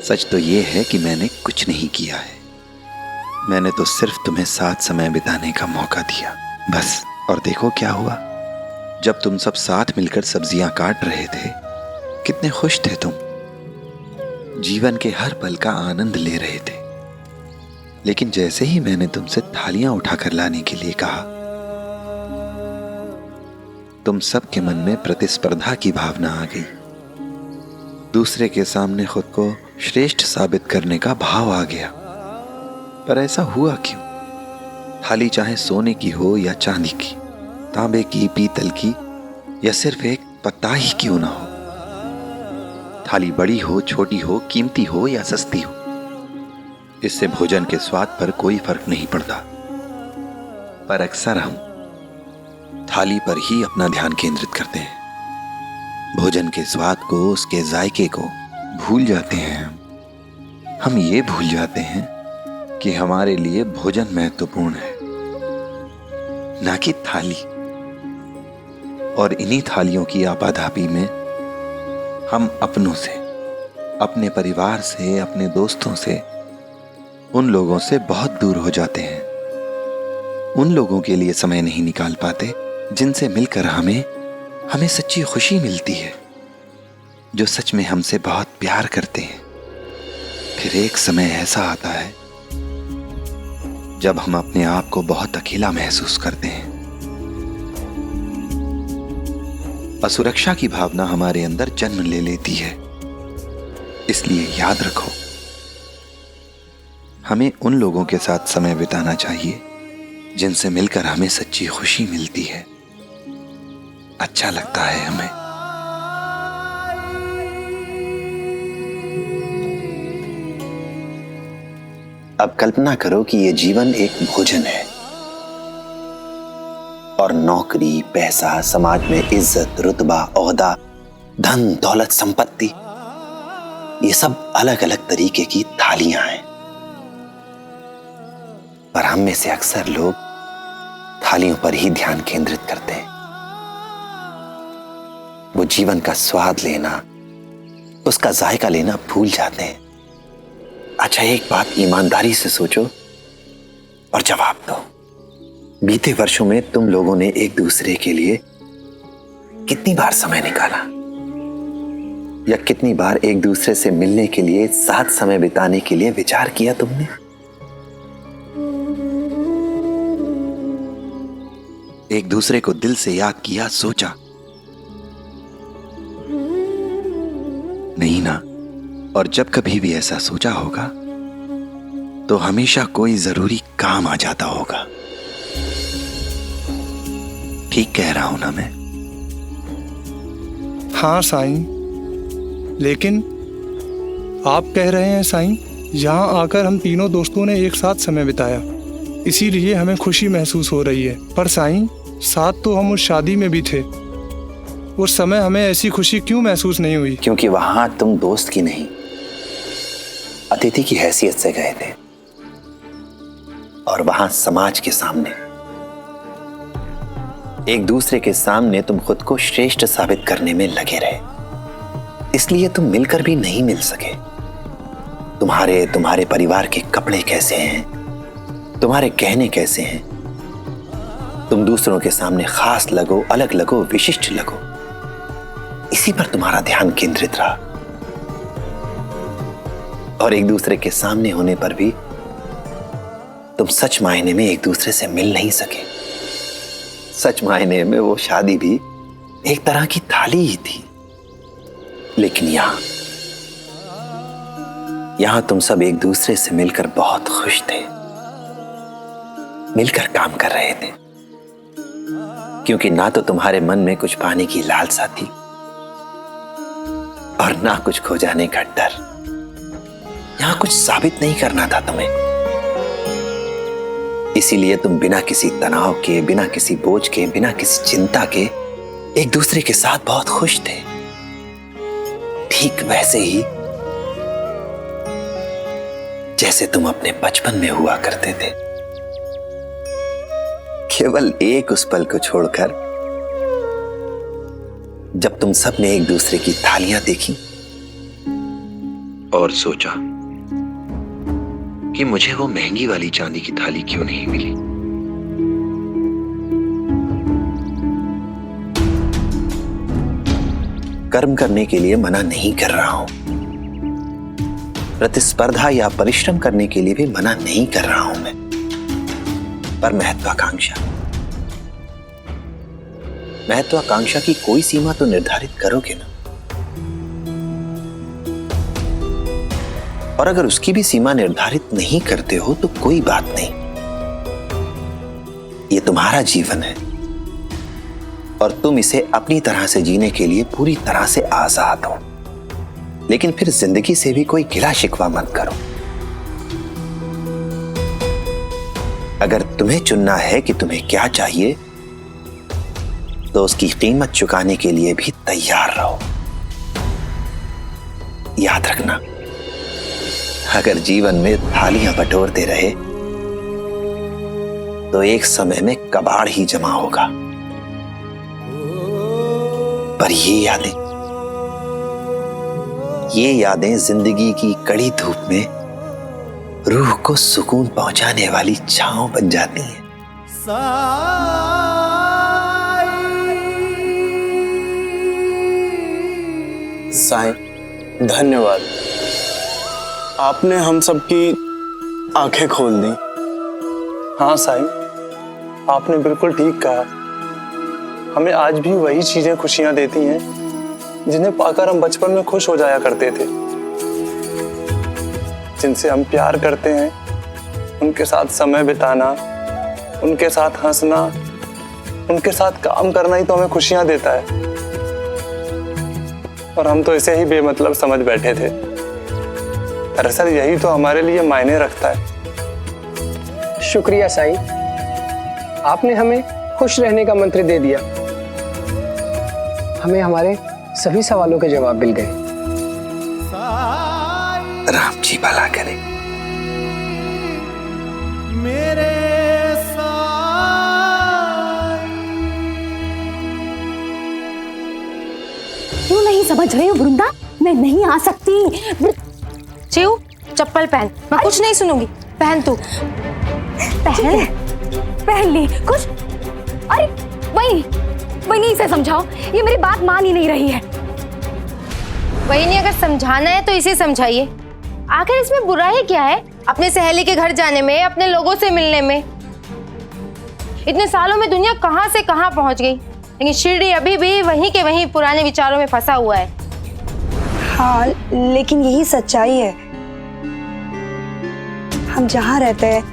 सच तो ये है कि मैंने कुछ नहीं किया है। मैंने तो सिर्फ तुम्हें साथ समय बिताने का मौका दिया, बस। और देखो क्या हुआ। जब तुम सब साथ मिलकर सब्जियां काट रहे थे, कितने खुश थे तुम, जीवन के हर पल का आनंद ले रहे थे। लेकिन जैसे ही मैंने तुमसे थालियां उठाकर लाने के लिए कहा, तुम सबके मन में प्रतिस्पर्धा की भावना आ गई। दूसरे के सामने खुद को श्रेष्ठ साबित करने का भाव आ गया। पर ऐसा हुआ क्यों? थाली चाहे सोने की हो या चांदी की, तांबे की, पीतल की, या सिर्फ एक पत्ता ही क्यों ना हो, थाली बड़ी हो, छोटी हो, कीमती हो या सस्ती हो, इससे भोजन के स्वाद पर कोई फर्क नहीं पड़ता, पर अक्सर हम थाली पर ही अपना ध्यान केंद्रित करते हैं। भोजन के स्वाद को, उसके जायके को भूल जाते हैं। हम ये भूल जाते हैं कि हमारे लिए भोजन महत्वपूर्ण है, ना कि थाली। और इन्हीं थालियों की आपाधापी में हम अपनों से, अपने परिवार से, अपने दोस्तों से, उन लोगों से बहुत दूर हो जाते हैं। उन लोगों के लिए समय नहीं निकाल पाते जिनसे मिलकर हमें सच्ची खुशी मिलती है, जो सच में हमसे बहुत प्यार करते हैं। फिर एक समय ऐसा आता है जब हम अपने आप को बहुत अकेला महसूस करते हैं। असुरक्षा की भावना हमारे अंदर जन्म ले लेती है। इसलिए याद रखो, हमें उन लोगों के साथ समय बिताना चाहिए जिनसे मिलकर हमें सच्ची खुशी मिलती है, अच्छा लगता है हमें। अब कल्पना करो कि यह जीवन एक भोजन है और नौकरी, पैसा, समाज में इज्जत, रुतबा, ओहदा, धन, दौलत, संपत्ति, ये सब अलग अलग तरीके की थालियां हैं। पर हम में से अक्सर लोग थालियों पर ही ध्यान केंद्रित करते हैं। वो जीवन का स्वाद लेना, उसका जायका लेना भूल जाते हैं। अच्छा, एक बात ईमानदारी से सोचो और जवाब दो। बीते वर्षों में तुम लोगों ने एक दूसरे के लिए कितनी बार समय निकाला, या कितनी बार एक दूसरे से मिलने के लिए, साथ समय बिताने के लिए विचार किया तुमने? एक दूसरे को दिल से याद किया, सोचा? नहीं ना। और जब कभी भी ऐसा सोचा होगा तो हमेशा कोई जरूरी काम आ जाता होगा। ठीक कह रहा हूं ना मैं? हाँ साईं, लेकिन आप कह रहे हैं साईं, यहाँ आकर हम तीनों दोस्तों ने एक साथ समय बिताया, इसीलिए हमें खुशी महसूस हो रही है। पर साईं, साथ तो हम उस शादी में भी थे, उस समय हमें ऐसी खुशी क्यों महसूस नहीं हुई? क्योंकि वहां तुम दोस्त की नहीं, अतिथि की हैसियत से गए थे, और वहां समाज के सामने, एक दूसरे के सामने तुम खुद को श्रेष्ठ साबित करने में लगे रहे। इसलिए तुम मिलकर भी नहीं मिल सके। तुम्हारे परिवार के कपड़े कैसे हैं, तुम्हारे गहने कैसे हैं, तुम दूसरों के सामने खास लगो, अलग लगो, विशिष्ट लगो, इसी पर तुम्हारा ध्यान केंद्रित रहा। और एक दूसरे के सामने होने पर भी तुम सच मायने में एक दूसरे से मिल नहीं सके। सच मायने में वो शादी भी एक तरह की थाली ही थी। लेकिन यहां तुम सब एक दूसरे से मिलकर बहुत खुश थे, मिलकर काम कर रहे थे, क्योंकि ना तो तुम्हारे मन में कुछ पाने की लालसा थी और ना कुछ खो जाने का डर। यहां कुछ साबित नहीं करना था तुम्हें। इसीलिए तुम बिना किसी तनाव के, बिना किसी बोझ के, बिना किसी चिंता के एक दूसरे के साथ बहुत खुश थे। ठीक वैसे ही जैसे तुम अपने बचपन में हुआ करते थे। केवल एक उस पल को छोड़कर जब तुम सब ने एक दूसरे की थालियां देखी और सोचा कि मुझे वो महंगी वाली चांदी की थाली क्यों नहीं मिली। कर्म करने के लिए मना नहीं कर रहा हूं, प्रतिस्पर्धा या परिश्रम करने के लिए भी मना नहीं कर रहा हूं मैं, पर महत्वाकांक्षा की कोई सीमा तो निर्धारित करोगे ना। और अगर उसकी भी सीमा निर्धारित नहीं करते हो तो कोई बात नहीं, ये तुम्हारा जीवन है और तुम इसे अपनी तरह से जीने के लिए पूरी तरह से आजाद हो। लेकिन फिर जिंदगी से भी कोई गिला शिकवा मत करो। अगर तुम्हें चुनना है कि तुम्हें क्या चाहिए, तो उसकी कीमत चुकाने के लिए भी तैयार रहो। याद रखना, अगर जीवन में थालियां बटोरते रहे तो एक समय में कबाड़ ही जमा होगा। पर ये यादें जिंदगी की कड़ी धूप में रूह को सुकून पहुंचाने वाली छांव बन जाती हैं। साईं, धन्यवाद। आपने हम सबकी आंखें खोल दी। हाँ साईं, आपने बिल्कुल ठीक कहा। हमें आज भी वही चीजें खुशियां देती हैं जिन्हें पाकर हम बचपन में खुश हो जाया करते थे। जिनसे हम प्यार करते हैं, उनके साथ समय बिताना, उनके साथ हंसना, उनके साथ काम करना ही तो हमें खुशियां देता है। और हम तो इसे ही बेमतलब समझ बैठे थे। दरअसल यही तो हमारे लिए मायने रखता है। शुक्रिया साईं, आपने हमें खुश रहने का मंत्र दे दिया। हमें हमारे सभी सवालों के जवाब मिल गए। राम जी भला करें। मेरे क्यों नहीं समझ रही हो वृंदा? मैं नहीं आ सकती। चिऊ, चप्पल पहन। मैं कुछ नहीं सुनूंगी। पहन तू। पहन ली कुछ। अरे वही इसे समझाओ, ये मेरी बात मान ही नहीं रही है। वही नहीं, अगर समझाना है तो इसे समझाइए। आखिर इसमें बुराई क्या है? अपने सहेली के घर जाने में, अपने लोगों से मिलने में। इतने सालों में दुनिया कहां से कहां पहुंच गई, लेकिन शिरडी अभी भी वहीं के वहीं पुराने विचारों में फंसा हुआ है। हाँ, लेकिन यही सच्चाई है। हम जहाँ रहते हैं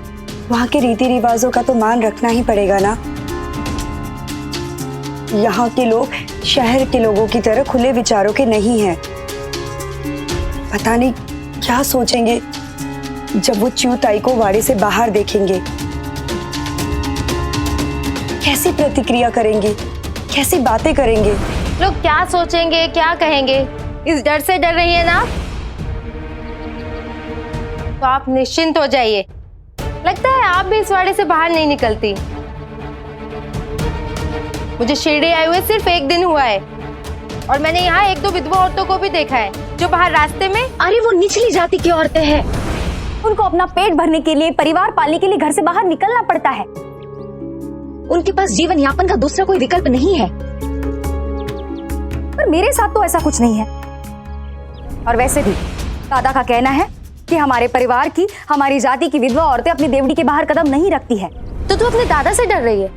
वहाँ के रीति रिवाजों का तो मान रखना ही पड़ेगा ना। यहाँ के लोग शहर के लोगों की तरह खुले विचारों के नहीं हैं। पता नहीं क्या सोचेंगे जब वो च्यूताई को वाड़े से बाहर देखेंगे। कैसी प्रतिक्रिया करेंगे, कैसी बातें करेंगे। लोग क्या सोचेंगे, क्या कहेंगे, इस डर से डर रही है ना? तो आप निश्चिंत हो जाइए। लगता है आप भी इस वाड़े से बाहर नहीं निकलती। मुझे शिरडी आए हुए सिर्फ एक दिन हुआ है और मैंने यहाँ एक दो विधवा औरतों को भी देखा है जो बाहर रास्ते में। अरे वो निचली जाति की औरतें हैं, उनको अपना पेट भरने के लिए, परिवार पालने के लिए घर से बाहर निकलना पड़ता है। उनके पास जीवन यापन का दूसरा कोई विकल्प नहीं है। पर मेरे साथ तो ऐसा कुछ नहीं है। और वैसे भी दादा का कहना है कि हमारे परिवार की, हमारी जाति की विधवा औरतें अपनी देवड़ी के बाहर कदम नहीं रखती है। तो तू अपने दादा से डर रही है?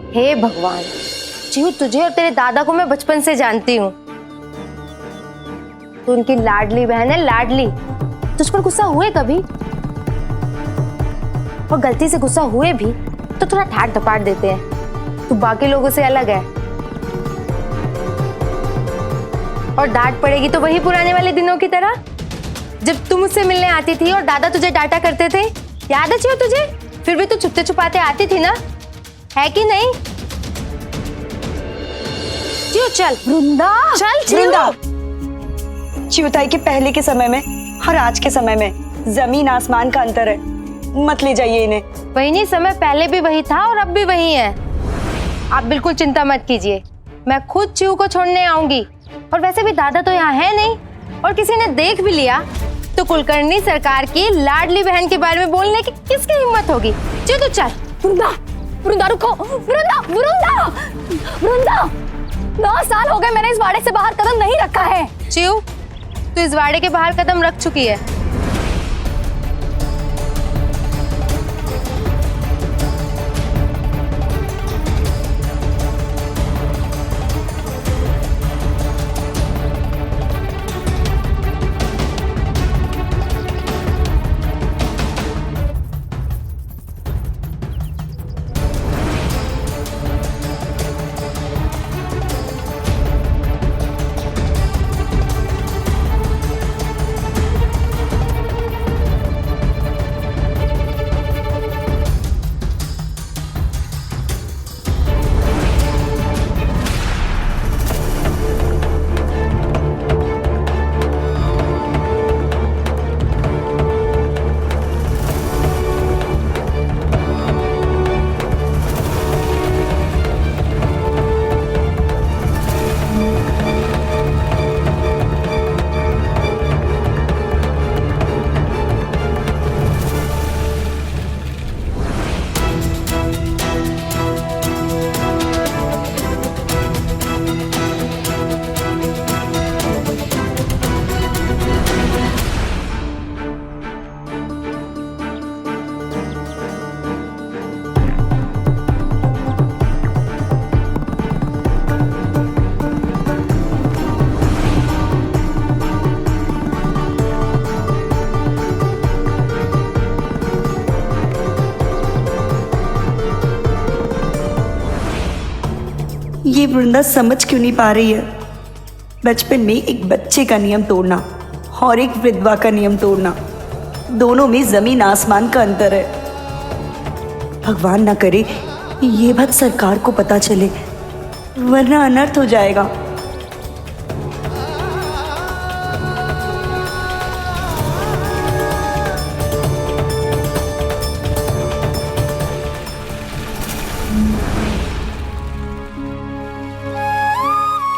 हे भगवान, चिऊ, तुझे और तेरे दादा को मैं बचपन से जानती हूँ। तू उनकी लाडली बहन है, लाडली। तुझ पर गुस्सा हुए कभी? और गलती से गुस्सा हुए भी तो थोड़ा ठाट धपाट देते हैं। तू बाकी लोगों से अलग है। और डांट पड़ेगी तो वही पुराने वाले दिनों की तरह, जब तुम मुझसे मिलने आती थी और दादा तुझे डांटा करते थे। याद है चिऊ तुझे? फिर भी तू छुपते छुपाते आती थी ना, है कि नहीं? चिऊ चल। वृंदा, चल वृंदा, च्यूताई के पहले के समय में और आज के समय में जमीन आसमान का अंतर है। मत ले जाइए इन्हें। वही नहीं, समय पहले भी वही था और अब भी वही है। आप बिल्कुल चिंता मत कीजिए, मैं खुद चिऊ को छोड़ने आऊंगी। और वैसे भी दादा तो यहाँ है नहीं, और किसी ने देख भी लिया तो कुलकर्णी सरकार की लाडली बहन के बारे में बोलने की किसकी हिम्मत होगी। चिऊ तो चल। वृंदा, वृंदा रुको। वृंदा, वृंदा, वृंदा, 9 साल हो गए मैंने इस वाड़े से बाहर कदम नहीं रखा है। चिऊ, तू इस वाड़े के बाहर कदम रख चुकी है। ये वृंदा समझ क्यों नहीं पा रही है? बचपन में एक बच्चे का नियम तोड़ना और एक विधवा का नियम तोड़ना, दोनों में जमीन आसमान का अंतर है। भगवान ना करे ये बात सरकार को पता चले, वरना अनर्थ हो जाएगा।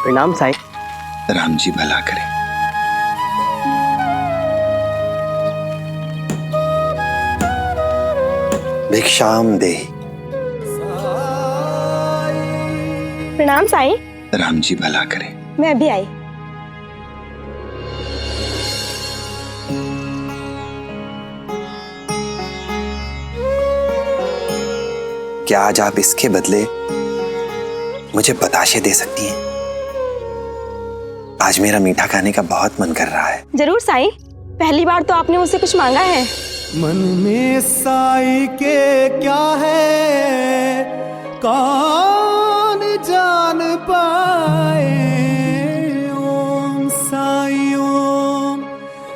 प्रणाम साईं। राम जी भला करे। भिक्षाम दे। प्रणाम साईं। राम जी भला करे। मैं अभी आई। क्या आज आप इसके बदले मुझे बताशे दे सकती हैं? आज मेरा मीठा खाने का बहुत मन कर रहा है। जरूर साईं, पहली बार तो आपने मुझसे कुछ मांगा है। मन में साई के क्या है कौन जान पाए। ओम साई ओम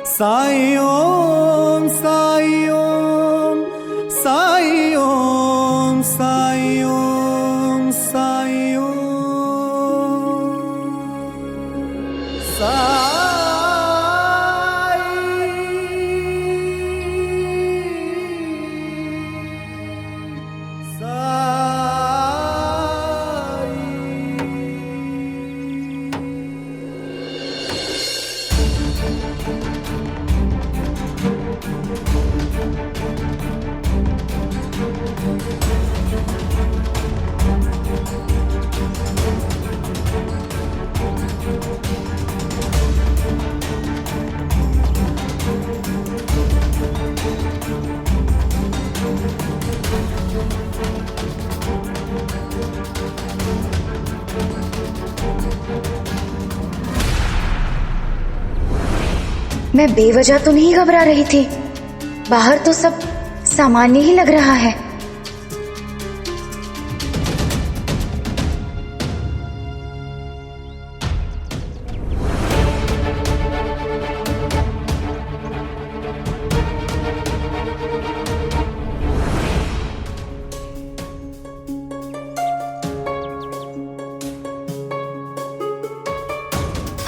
साई ओम साई ओम साई ओम साई ओम साई ओम मैं बेवजह तो नहीं घबरा रही थी, बाहर तो सब सामान्य ही लग रहा है।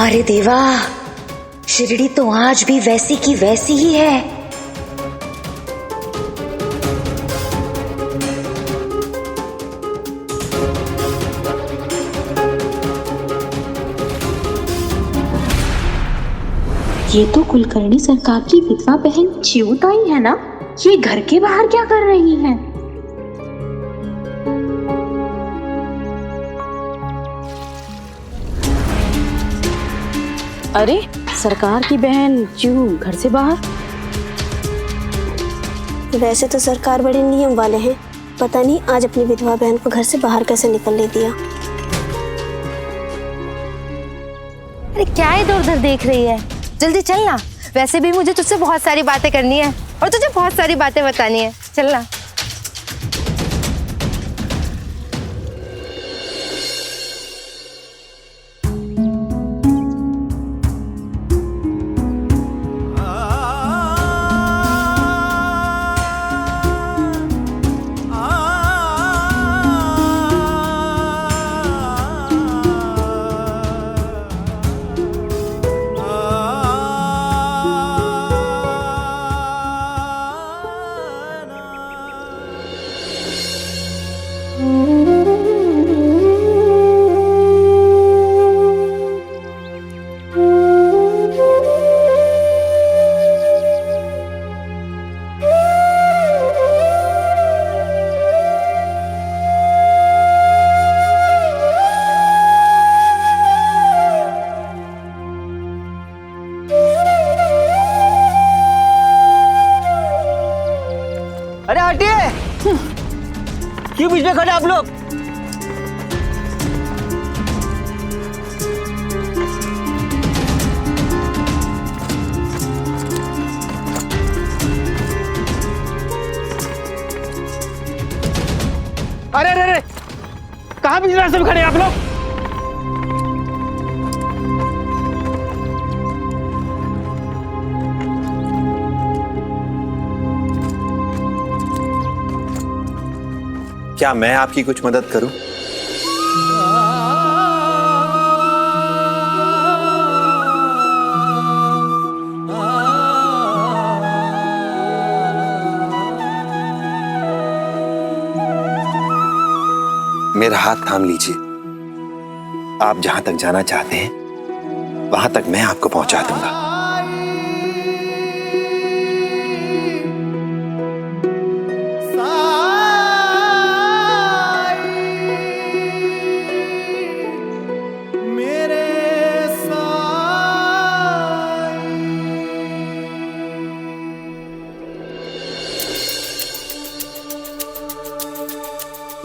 अरे देवा, शिरडी तो आज भी वैसी की वैसी ही है। ये तो कुलकर्णी सरकार की विधवा बहन चिऊताई है ना? ये घर के बाहर क्या कर रही हैं? अरे, सरकार की बहन चिऊ घर से बाहर? वैसे तो सरकार बड़े नियम वाले हैं, पता नहीं आज अपनी विधवा बहन को घर से बाहर कैसे निकलने दिया। अरे क्या इधर उधर देख रही है? जल्दी चलना, वैसे भी मुझे तुझसे बहुत सारी बातें करनी है और तुझे बहुत सारी बातें बतानी है। चलना। अरे हटिए, क्यों बीच में खड़े आप लोग? अरे अरे अरे, कहाँ बीच रास्ते में खड़े आप लोग? क्या मैं आपकी कुछ मदद करूं? मेरा हाथ थाम लीजिए। आप जहां तक जाना चाहते हैं वहां तक मैं आपको पहुंचा दूंगा।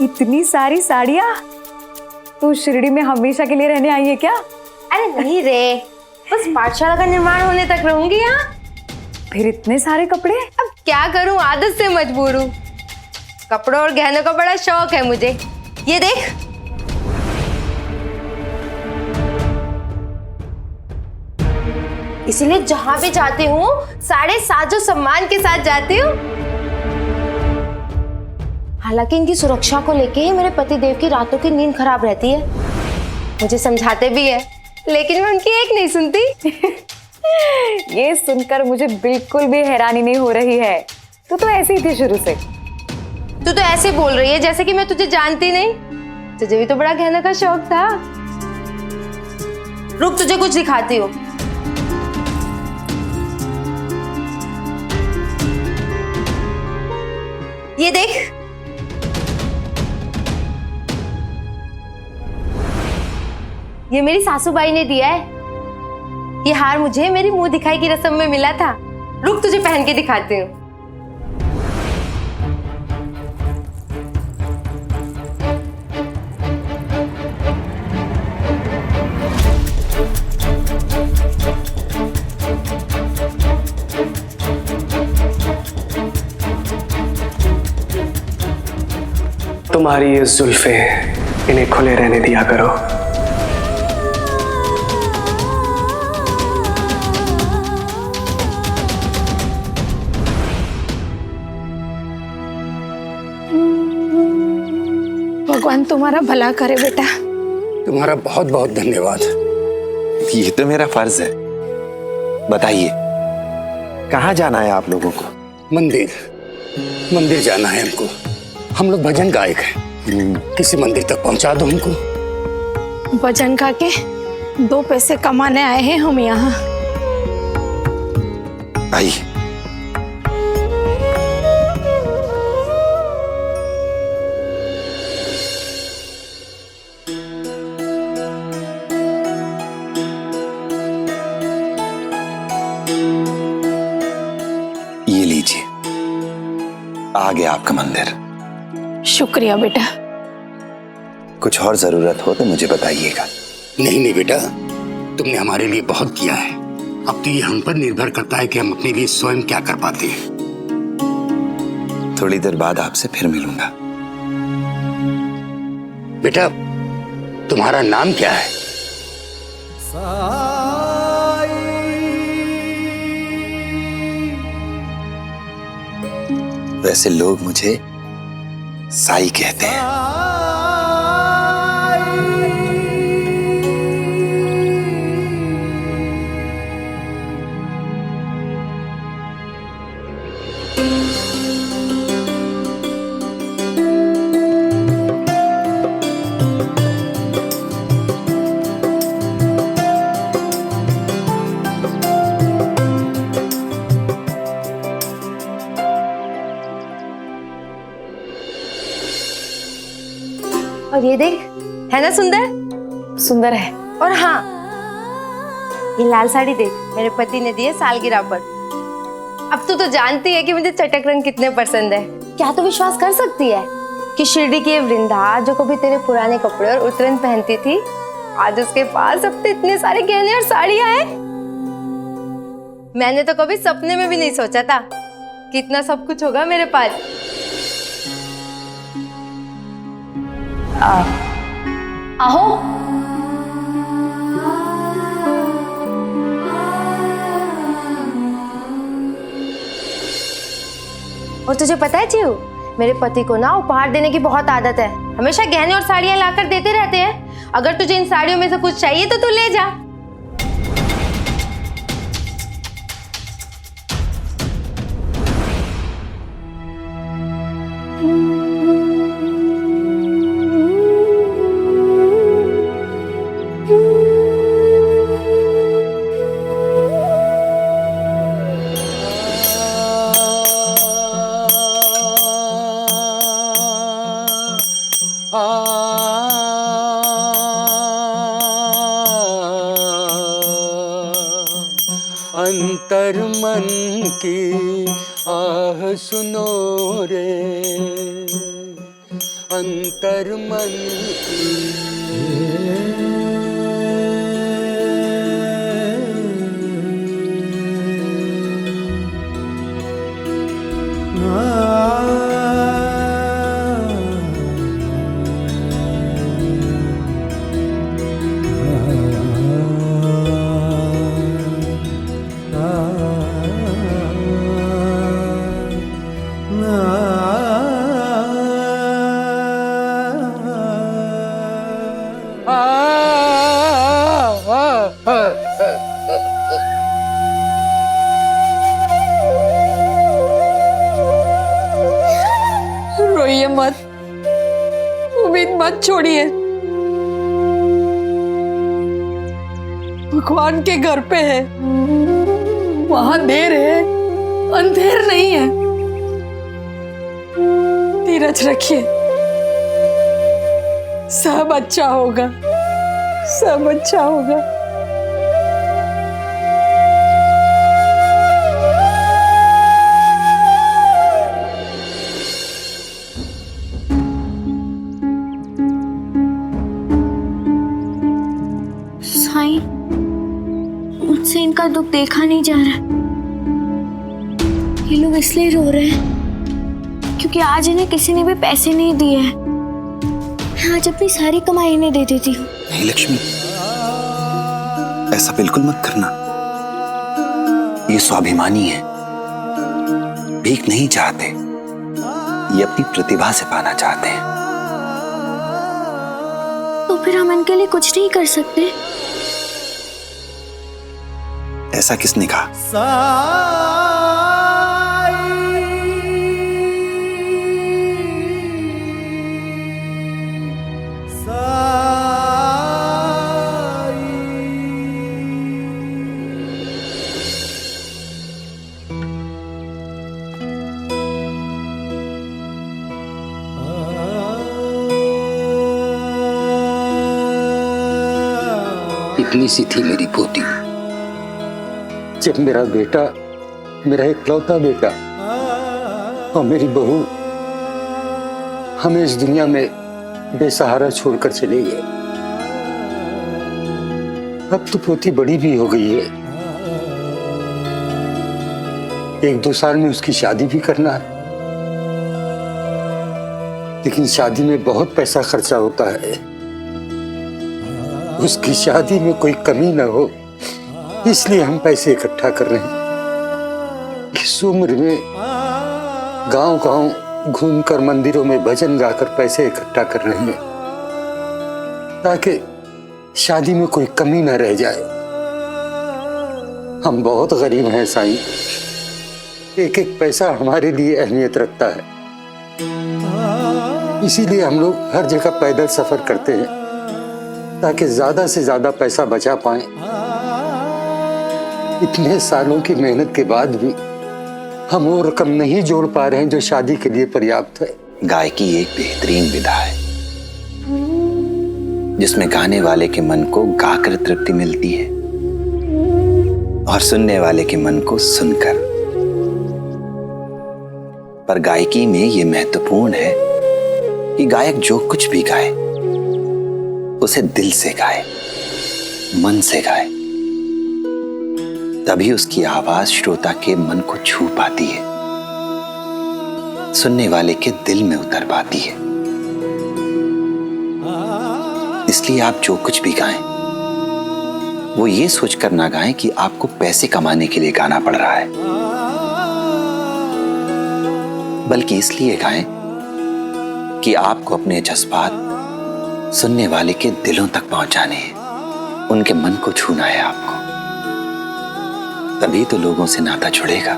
इतनी सारी साड़ियाँ? तू शिरडी में हमेशा के लिए रहने आई है क्या? अरे नहीं रे, बस पाठशाला का निर्माण होने तक रहूंगी यहाँ। फिर इतने सारे कपड़े? अब क्या करूं, आदत से मजबूर हूँ। कपड़ों और गहनों का बड़ा शौक है मुझे। ये देख, इसीलिए जहां भी जाती हूँ साढ़े साजो सम्मान के साथ जाती हूँ। हालांकि इनकी सुरक्षा को लेके ही मेरे पति देव की रातों की नींद खराब रहती है। मुझे समझाते भी है, लेकिन मैं उनकी एक नहीं सुनती। ये सुनकर मुझे बिल्कुल भी हैरानी नहीं हो रही है। तू तो ऐसी ही थी शुरू से। तू तो ऐसे बोल रही है जैसे कि मैं तुझे जानती नहीं। तुझे भी तो बड़ा गहना का शौक था। रुक, तुझे कुछ दिखाती हूँ। ये देख, ये मेरी सासूबाई ने दिया है। ये हार मुझे मेरी मुंह दिखाई की रस्म में मिला था। रुक, तुझे पहन के दिखाती हूँ। तुम्हारी ये जुल्फे, इन्हें खुले रहने दिया करो। भगवान तुम्हारा भला करे बेटा। तुम्हारा बहुत बहुत धन्यवाद। ये तो मेरा फर्ज है। बताइए, कहाँ जाना है आप लोगों को? मंदिर, मंदिर जाना है हमको। हम लोग भजन गायक हैं। किसी मंदिर तक पहुंचा दो हमको। भजन गा के 2 पैसे कमाने आए हैं हम यहाँ। आइए। ये लीजिए, आ गया आपका मंदिर। शुक्रिया बेटा। कुछ और जरूरत हो तो मुझे बताइएगा। नहीं नहीं बेटा, तुमने हमारे लिए बहुत किया है। अब तो ये हम पर निर्भर करता है कि हम अपने लिए स्वयं क्या कर पाते हैं। थोड़ी देर बाद आपसे फिर मिलूंगा। बेटा, तुम्हारा नाम क्या है? वैसे लोग मुझे साई कहते हैं। और ये देख, है ना सुंदर? सुंदर है। और हाँ, ये लाल साड़ी देख, मेरे पति ने दी है सालगिरह पर। अब तू तो जानती है कि मुझे चटक रंग कितने पसंद है। क्या तू विश्वास कर सकती है कि शिरडी की वृंदा जो कभी तेरे पुराने कपड़े और उतरन पहनती थी, आज उसके पास अब तो इतने सारे गहने और साड़ियां हैं। मैंने तो कभी सपने में भी नहीं सोचा था कि इतना सब कुछ होगा मेरे पास। आहो। और तुझे पता है चिऊ, मेरे पति को ना उपहार देने की बहुत आदत है, हमेशा गहने और साड़ियां लाकर देते रहते हैं। अगर तुझे इन साड़ियों में से कुछ चाहिए तो तू ले जा। अंतर मन की आह सुनो रे, अंतर मन रोइए मत, उम्मीद मत छोड़िए। भगवान के घर पे है, वहां देर है, अंधेर नहीं है। धीरज रखिए, सब अच्छा होगा, सब अच्छा होगा। साईं, मुझसे इनका दुख देखा नहीं जा रहा। ये लोग इसलिए रो रहे हैं क्योंकि आज इन्हें किसी ने भी पैसे नहीं दिए हैं। मैं आज अपनी सारी कमाई इन्हें दे देती हूँ। नहीं लक्ष्मी, ऐसा बिल्कुल मत करना। ये स्वाभिमानी है, भीख नहीं चाहते, ये अपनी प्रतिभा से पाना चाहते हैं। तो फिर हम इनके लिए कुछ नहीं कर सकते? ऐसा किसने कहा? इतनी सी थी मेरी पोती, जब मेरा बेटा, मेरा इकलौता बेटा और मेरी बहू हमें इस दुनिया में बेसहारा छोड़कर चले गए। अब तो पोती बड़ी भी हो गई है, 1-2 साल में उसकी शादी भी करना है। लेकिन शादी में बहुत पैसा खर्चा होता है, उसकी शादी में कोई कमी ना हो, इसलिए हम पैसे इकट्ठा कर रहे हैं। इस उम्र में गांव-गांव घूमकर मंदिरों में भजन गाकर पैसे इकट्ठा कर रहे हैं ताकि शादी में कोई कमी ना रह जाए। हम बहुत गरीब हैं साईं, एक एक पैसा हमारे लिए अहमियत रखता है। इसीलिए हम लोग हर जगह पैदल सफर करते हैं ताकि ज्यादा से ज्यादा पैसा बचा पाएं। इतने सालों की मेहनत के बाद भी हम वो रकम नहीं जोड़ पा रहे हैं जो शादी के लिए पर्याप्त है। गायकी एक बेहतरीन विधा है जिसमें गाने वाले के मन को गाकर तृप्ति मिलती है और सुनने वाले के मन को सुनकर। पर गायकी में यह महत्वपूर्ण है कि गायक जो कुछ भी गाए उसे दिल से गाए, मन से गाए, तभी उसकी आवाज श्रोता के मन को छू पाती है, सुनने वाले के दिल में उतर पाती है। इसलिए आप जो कुछ भी गाएं वो ये सोचकर ना गाएं कि आपको पैसे कमाने के लिए गाना पड़ रहा है, बल्कि इसलिए गाएं कि आपको अपने जज्बात सुनने वाले के दिलों तक पहुंचाने हैं, उनके मन को छूना है आपको। तभी तो लोगों से नाता जुड़ेगा।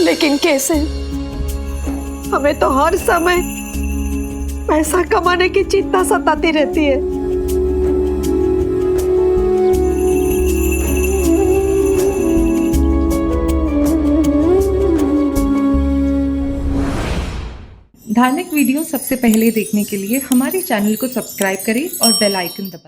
लेकिन कैसे? हमें तो हर समय पैसा कमाने की चिंता सताती रहती है। धार्मिक वीडियो सबसे पहले देखने के लिए हमारे चैनल को सब्सक्राइब करें और बेल आइकन दबाएं।